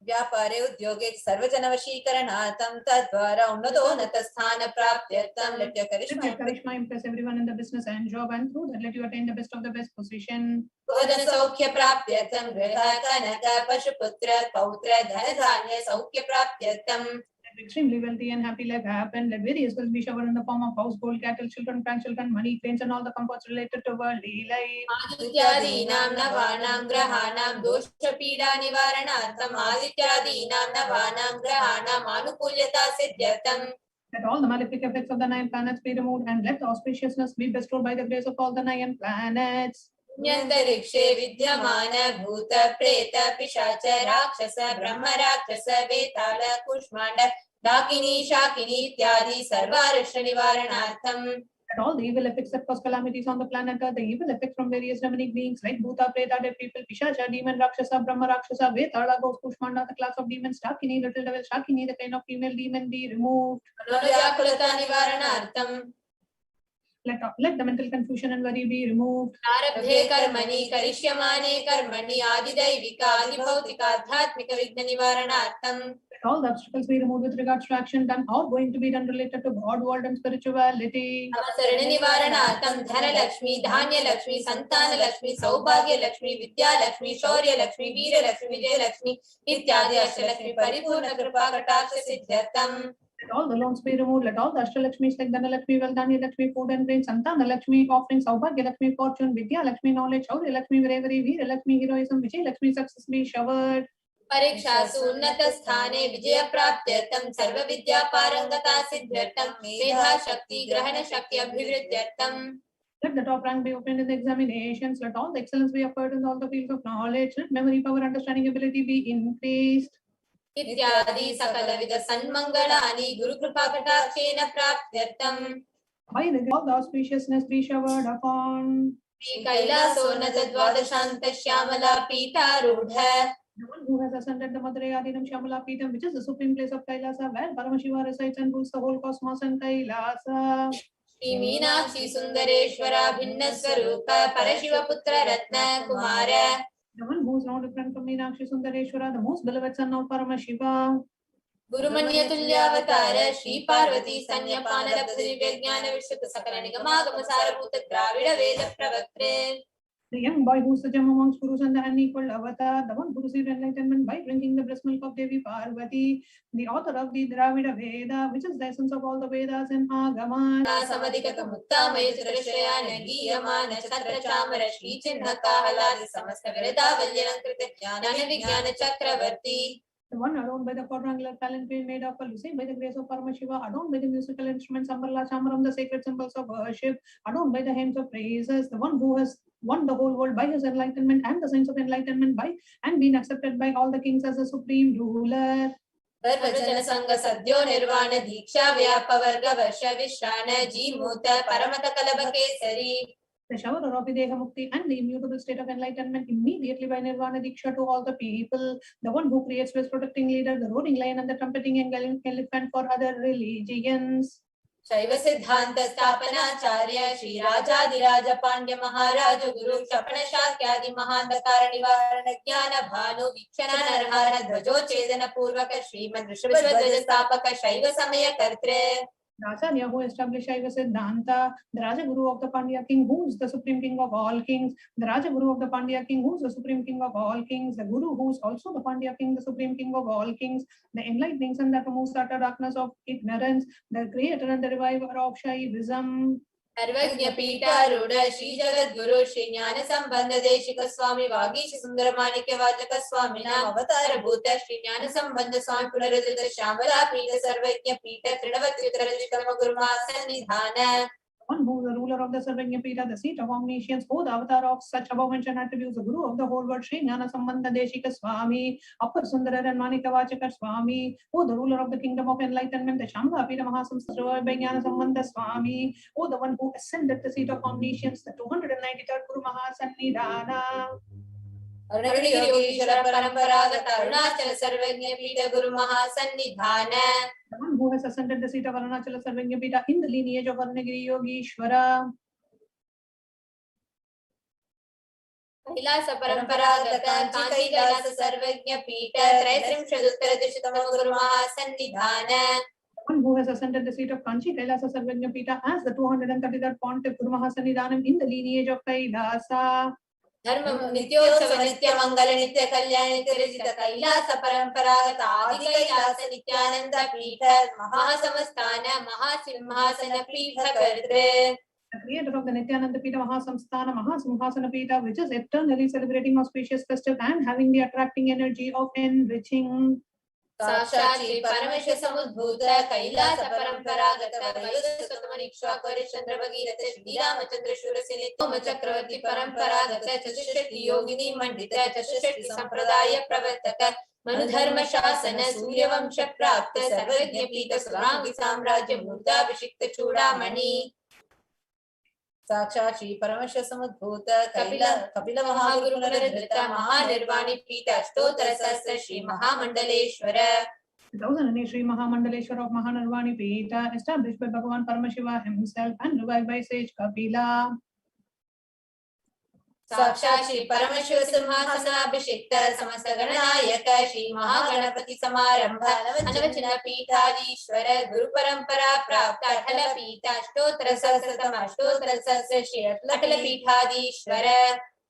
K: व्यापारे उद्योगे सर्वजनवशीकरणार्थं तद्वारा उन्नतोन्नत स्थान प्राप्त्यर्थं. Let your
L: charisma impress everyone in the business and job, and through that let you attain the best of the best position.
K: भोजन सौख्य प्राप्त्यर्थं गृह कनक पशुपुत्र पौत्र धन धान्य सौख्य प्राप्त्यर्थं.
L: Extremely wealthy and happy life happen. Let various wealth be showered in the form of house, gold, cattle, children, grandchildren, money, trains, and all the comforts related to worldly life.
K: आदित्यादीनां नवानां ग्रहाणां दोषपीडा निवारणार्थं आदित्यादीनां नवानां ग्रहाणां आनुकूल्यता सिद्ध्यर्थं.
L: Let all the malefic effects of the 9 planets be removed, and let the auspiciousness be bestowed by the grace of all the 9 planets.
K: न्यन्तरिक्षे विद्यमान भूत प्रेत पिशाच राक्षस ब्रह्म राक्षस वेताल कुष्मांड डाकिनी शाकिनी इत्यादि सर्वारिष्ट निवारणार्थं.
L: And all the evil effects that cause calamities on the planet are the evil effects from various demonic beings like Bhuta, Preta, dead people, Pishacha, demon, Rakshasa, Brahma, Rakshasa, Vetala, ghost, Kushmanda, the class of demons, Dakini, little devil, Shakini, the kind of female demon be removed. Let the mental confusion and worry be removed.
K: आरब्धे कर्मणि करिष्यमाणे कर्मणि आदिदैविक आदिभौतिक आध्यात्मिक विघ्न निवारणार्थं.
L: Let all the obstacles be removed with regards to action done or going to be done related to God, world, and spirituality.
K: अवसरण निवारणार्थं Dhanlaxmi Dhanyalakshmi Santanalakshmi सौभाग्यलक्ष्मी Vidyalakshmi शौर्यलक्ष्मी Veerlakshmi Vijayalakshmi इत्यादि अष्टलक्ष्मी परिपूर्ण कृपा कटाक्ष सिद्ध्यर्थं.
L: Let all the loans be removed. Let all the Ashtalakshmis like Dhanalakshmi, Valdhanya Lakshmi, food and rain, Santana Lakshmi, offerings, Saubhagya Lakshmi, fortune, Vidya Lakshmi, knowledge, Shaurya Lakshmi, bravery, Veera Lakshmi, heroism, Vijay Lakshmi, success be showered.
K: परीक्षासु उन्नत स्थाने विजय प्राप्त्यर्थं सर्व विद्या पारंगता सिद्ध्यर्थं मेधा शक्ति ग्रहण शक्ति अभिवृद्ध्यर्थं.
L: Let the top rank be opened in the examinations. Let all the excellence be offered in all the fields of knowledge. Let memory, power, understanding, ability be increased.
K: इत्यादि सकलविध सन्मंगलानि Gurukripa कटाक्षेन प्राप्त्यर्थं.
L: By the all the auspiciousness be showered upon.
K: Shri कैलासोन्नत द्वादशान्त Shyamala पीठारूढ़.
L: The one who has ascended the Madurai Adinam Shyamala Peetham, which is the supreme place of Kailasa, where Paramashiva resides and rules the whole cosmos and Kailasa.
K: Shri Meenakshi सुंदरेश्वरा भिन्न स्वरूप परशिव पुत्र रत्न Kumar.
L: The one who is no different from Meenakshi Sundareshwara, the most beloved son of Paramashiva.
K: गुरुमन्य तुल्यावतार Shri Parvati संयपान लब्ध दिव्य ज्ञान विश्रुत सकल निगमागम सारभूत द्राविड़ वेद प्रवक्त्रे.
L: The young boy who is the gem amongst Gurus and the unequal avatar, the one who received enlightenment by drinking the breast milk of Devi Parvati, the author of the Dravida Veda, which is the essence of all the Vedas and Agamas. The one adorned by the quadrangular palanquin made of Lucy by the grace of Paramashiva, adorned by the musical instruments, Ambarla Chamaram, the sacred symbols of worship, adorned by the hymns of praises, the one who has won the whole world by his enlightenment and the sense of enlightenment by and been accepted by all the kings as a supreme ruler.
K: सर्वजन संग सद्यो निर्वाण दीक्षा व्यापवर्ग वर्ष विश्राण Jimuta परमत कलभ Kesari.
L: The shower of Videha Mukti and the immutable state of enlightenment immediately by Nirvana Diksha to all the people, the one who creates best protecting leader, the roaring lion and the trumpeting elephant for other religions.
K: शैव सिद्धांत स्थापनाचार्य श्री राजाधिराज पांड्य महाराज गुरु क्षपण शाक्यादि महांधकार निवारण ज्ञान भानु वीक्षण नरहर ध्वजोच्छेदन पूर्वक श्रीमद ऋषभध्वज स्थापक शैव समय कर्तृ.
L: Acharya who established Shaiva Siddhanta, the Raja Guru of the Pandya king, who is the supreme king of all kings, the Raja Guru of the Pandya king, who is the supreme king of all kings, the Guru who is also the Pandya king, the supreme king of all kings, the enlightening sun that removes the utter darkness of ignorance, the creator and the reviver of Shaivism.
K: सर्वज्ञ पीठारूढ़ श्री जगत गुरु श्री ज्ञान संबंध देशिक स्वामी वागीश सुंदर माणिक्य वाचक स्वामी नाम अवतार भूत श्री ज्ञान संबंध स्वामी पुनरुदित श्यामला पीठ सर्वज्ञ पीठ तृणवत्युत्तरजितम गुरुमासन्निधान.
L: One who is the ruler of the Sarvagnya Pita, the seat of omniscience, who the avatar of such above mentioned attributes, the Guru of the whole world, Sri Jnana Sambandha Deshika Swami, Appar Sundara and Manika Vachaka Swami, who the ruler of the kingdom of enlightenment, the Shambhala Pita Mahasamsara by Jnana Sambandha Swami, who the one who ascended the seat of omniscience, the 293rd Guru Mahasannidhana.
K: अरुणगिरि Yogeshwar परंपरागत अरुणाचल सर्वज्ञ पीठ गुरु महासन्निधान.
L: The one who has ascended the seat of Arunachala Sarvagnya Pita in the lineage of Arunagiri Yogishwara.
K: Kailash परंपरागत कांची कैलास सर्वज्ञ पीठ त्रैत्रिंशदुत्तरदशतम गुरु महासन्निधान.
L: One who has ascended the seat of Kanchi Kailasa Sarvagnya Pita as the 233rd Pontiff Guru Mahasannidhanam in the lineage of Kailasa.
K: धर्म नित्योत्सव नित्य मंगल नित्य कल्याण नित्य रचित कैलास परंपरागत आदि कैलास नित्यानंद पीठ महासमस्थान महासिंहासन पीठ कर्तृ.
L: The creator of the Nithyananda Pita Mahasamsthana Mahasimhasana Pita, which is eternally celebrating auspicious festive and having the attracting energy of enriching.
K: साक्षात् श्री परमेश्वर समुद्भूत कैलास परंपरागत वयोस्वतमनिक्ष्वाकुर चंद्र भगीरथ श्री रामचंद्र शूरसेन ओम चक्रवर्ती परंपरागत चतुष्षष्टि योगिनी मंडित चतुष्षष्टि संप्रदाय प्रवर्तक मनुधर्म शासन सूर्यवंश प्राप्त सर्वज्ञ पीठ सुरांगी साम्राज्य मूर्धाभिषिक्त चूड़ामणि. साक्षात् श्री परमेश्वर समुद्भूत कपिल महागुरु पुनरुद्धृत महानिर्वाणी पीठ अष्टोत्तर सहस्र श्री महामंडलेश्वर.
L: 1008 Sri Mahamandaleshwar of Mahanirvani Pita, established by Bhagavan Paramashiva himself and revived by sage Kapila.
K: साक्षात् श्री परमेश्वर सिंहासनाभिषिक्त समस्त गणनायक श्री महागणपति समारंभ अनवचिन पीठाधीश्वर गुरु परंपरा प्राप्त अटल पीठ अष्टोत्तर सहस्रतम अष्टोत्तर सहस्र श्री अटल पीठाधीश्वर.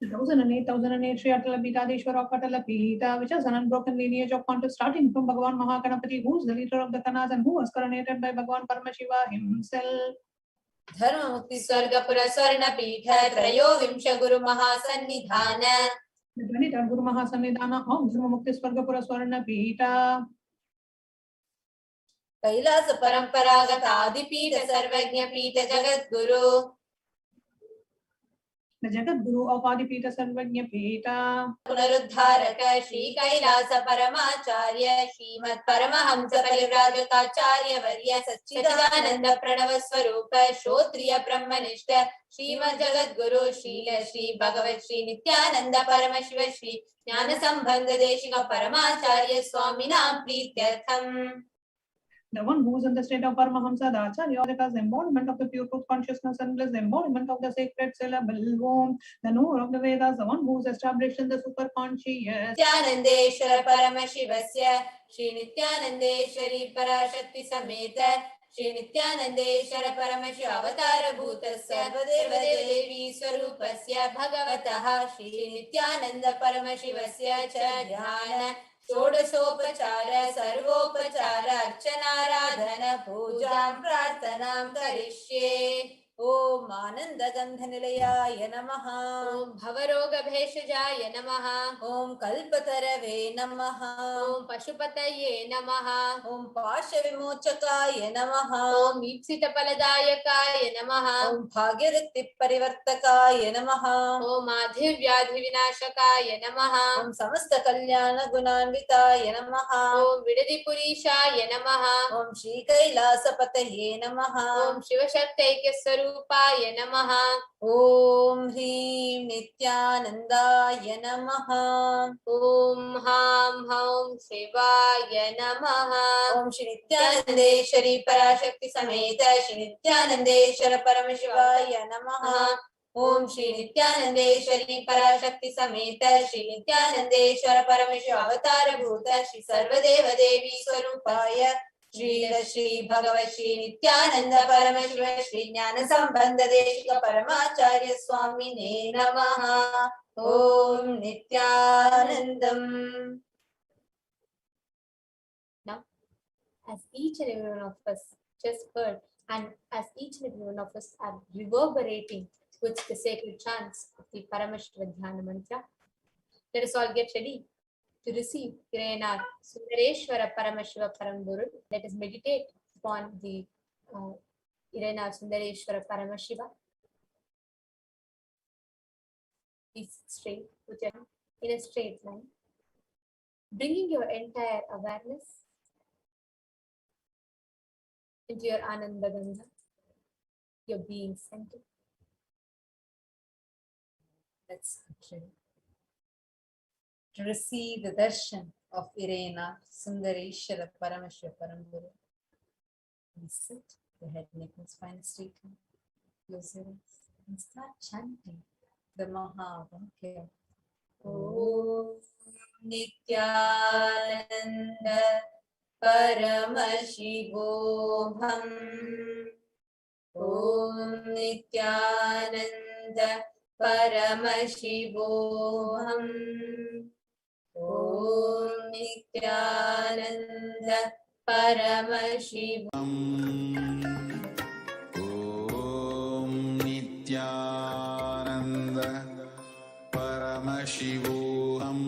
L: 1008 Sri Atala Pitadeshwar of Atala Pita, which is an unbroken lineage of pontiffs starting from Bhagavan Mahaganapati, who is the leader of the Kanas and who was coronated by Bhagavan Paramashiva himself.
K: धर्म मुक्ति स्वर्गपुर स्वर्ण पीठ त्रयोविंश गुरु महासन्निधान.
L: The 23rd Guru Mahasannidhana of Dharma Mukti Swargapura Swarna Pita.
K: Kailash परंपरागत आदि पीठ सर्वज्ञ पीठ Jagat Guru.
L: The Jagat Guru of Adipita Sarvagnya Pita.
K: पुनरुद्धारक Shri Kailash परमाचार्य Shrimad Paramhans परिव्राजकाचार्य वर्य सच्चिदानंद प्रणव स्वरूप श्रोत्रिय ब्रह्मनिष्ठ श्रीमद जगत गुरु श्री भगवत श्री नित्यानंद परमशिव श्री ज्ञान संबंध Desika परमाचार्य स्वामिनां प्रीत्यर्थम.
L: The one who is in the state of Paramahamsa, the Acharya, as embodiment of the pure truth consciousness and bliss, the embodiment of the sacred syllable Om, the knower of the Vedas, the one who is established in the super conscious.
K: Nityanandeshwara Paramashiva Shri Nithyanandeshwari Parashakti Sameta Shri नित्यानन्देश्वर Paramshiva अवतारभूतस्य सर्वदेवदेवी स्वरूपस्य भगवतः श्री नित्यानन्द परमशिवस्य च ध्यान षोडशोपचार सर्वोपचार अर्चनाराधन पूजां प्रार्थनां करिष्ये। ओम आनन्दगन्धनिलयाय नमः। ओम भवरोगभेषजाय नमः। ओम कल्पतरवे नमः। ओम पशुपतये नमः। ओम पाशविमोचकाय नमः। ओम ईप्सितफलदायकाय नमः। ओम भाग्यवृत्तिपरिवर्तकाय नमः। ओम आधिर्व्याधिविनाशकाय नमः। ओम समस्तकल्याणगुणान्विताय नमः। ओम विडदिपुरीशाय नमः। ओम श्रीकैलासपतये नमः। ओम शिवशक्तैक्यस्वरूप रूपाय नमः। ओम ह्रीं नित्यानन्दाय नमः। ओम हां हौं शिवाय नमः। ओम श्री नित्यानन्देश्वरी पराशक्ति समेत श्री नित्यानन्देश्वर परमशिवाय नमः। ओम श्री नित्यानन्देश्वरी पराशक्ति समेत श्री नित्यानन्देश्वर परमशिव अवतारभूत श्री सर्वदेवदेवी स्वरूपाय श्री भगवत श्री नित्यानंद परमशिव श्री ज्ञान संबंध देशिक परमाचार्य स्वामिने नमः। ओम Nityanandam. Now, as each and every one of us just heard, and as each and every one of us are reverberating with the sacred chants of the Paramashivoham mantra, let us all get ready to receive Irenar Sundareshwara Paramashiva Paramburu. Let us meditate upon the Irenar Sundareshwara Paramashiva. Please straight, put your hand in a straight line, bringing your entire awareness into your Ananda Ganga, your being center. Let's try to receive the darshan of Irenar Sundareshwara Paramashiva Paramburu. We sit, the head, neck, and spine straight. Close your eyes and start chanting the Mahavakya. Om Nithyananda Paramashivoham. Om Nithyananda Paramashivoham. Om Nithyananda Paramashivoham.
E: Om Nithyananda Paramashivoham.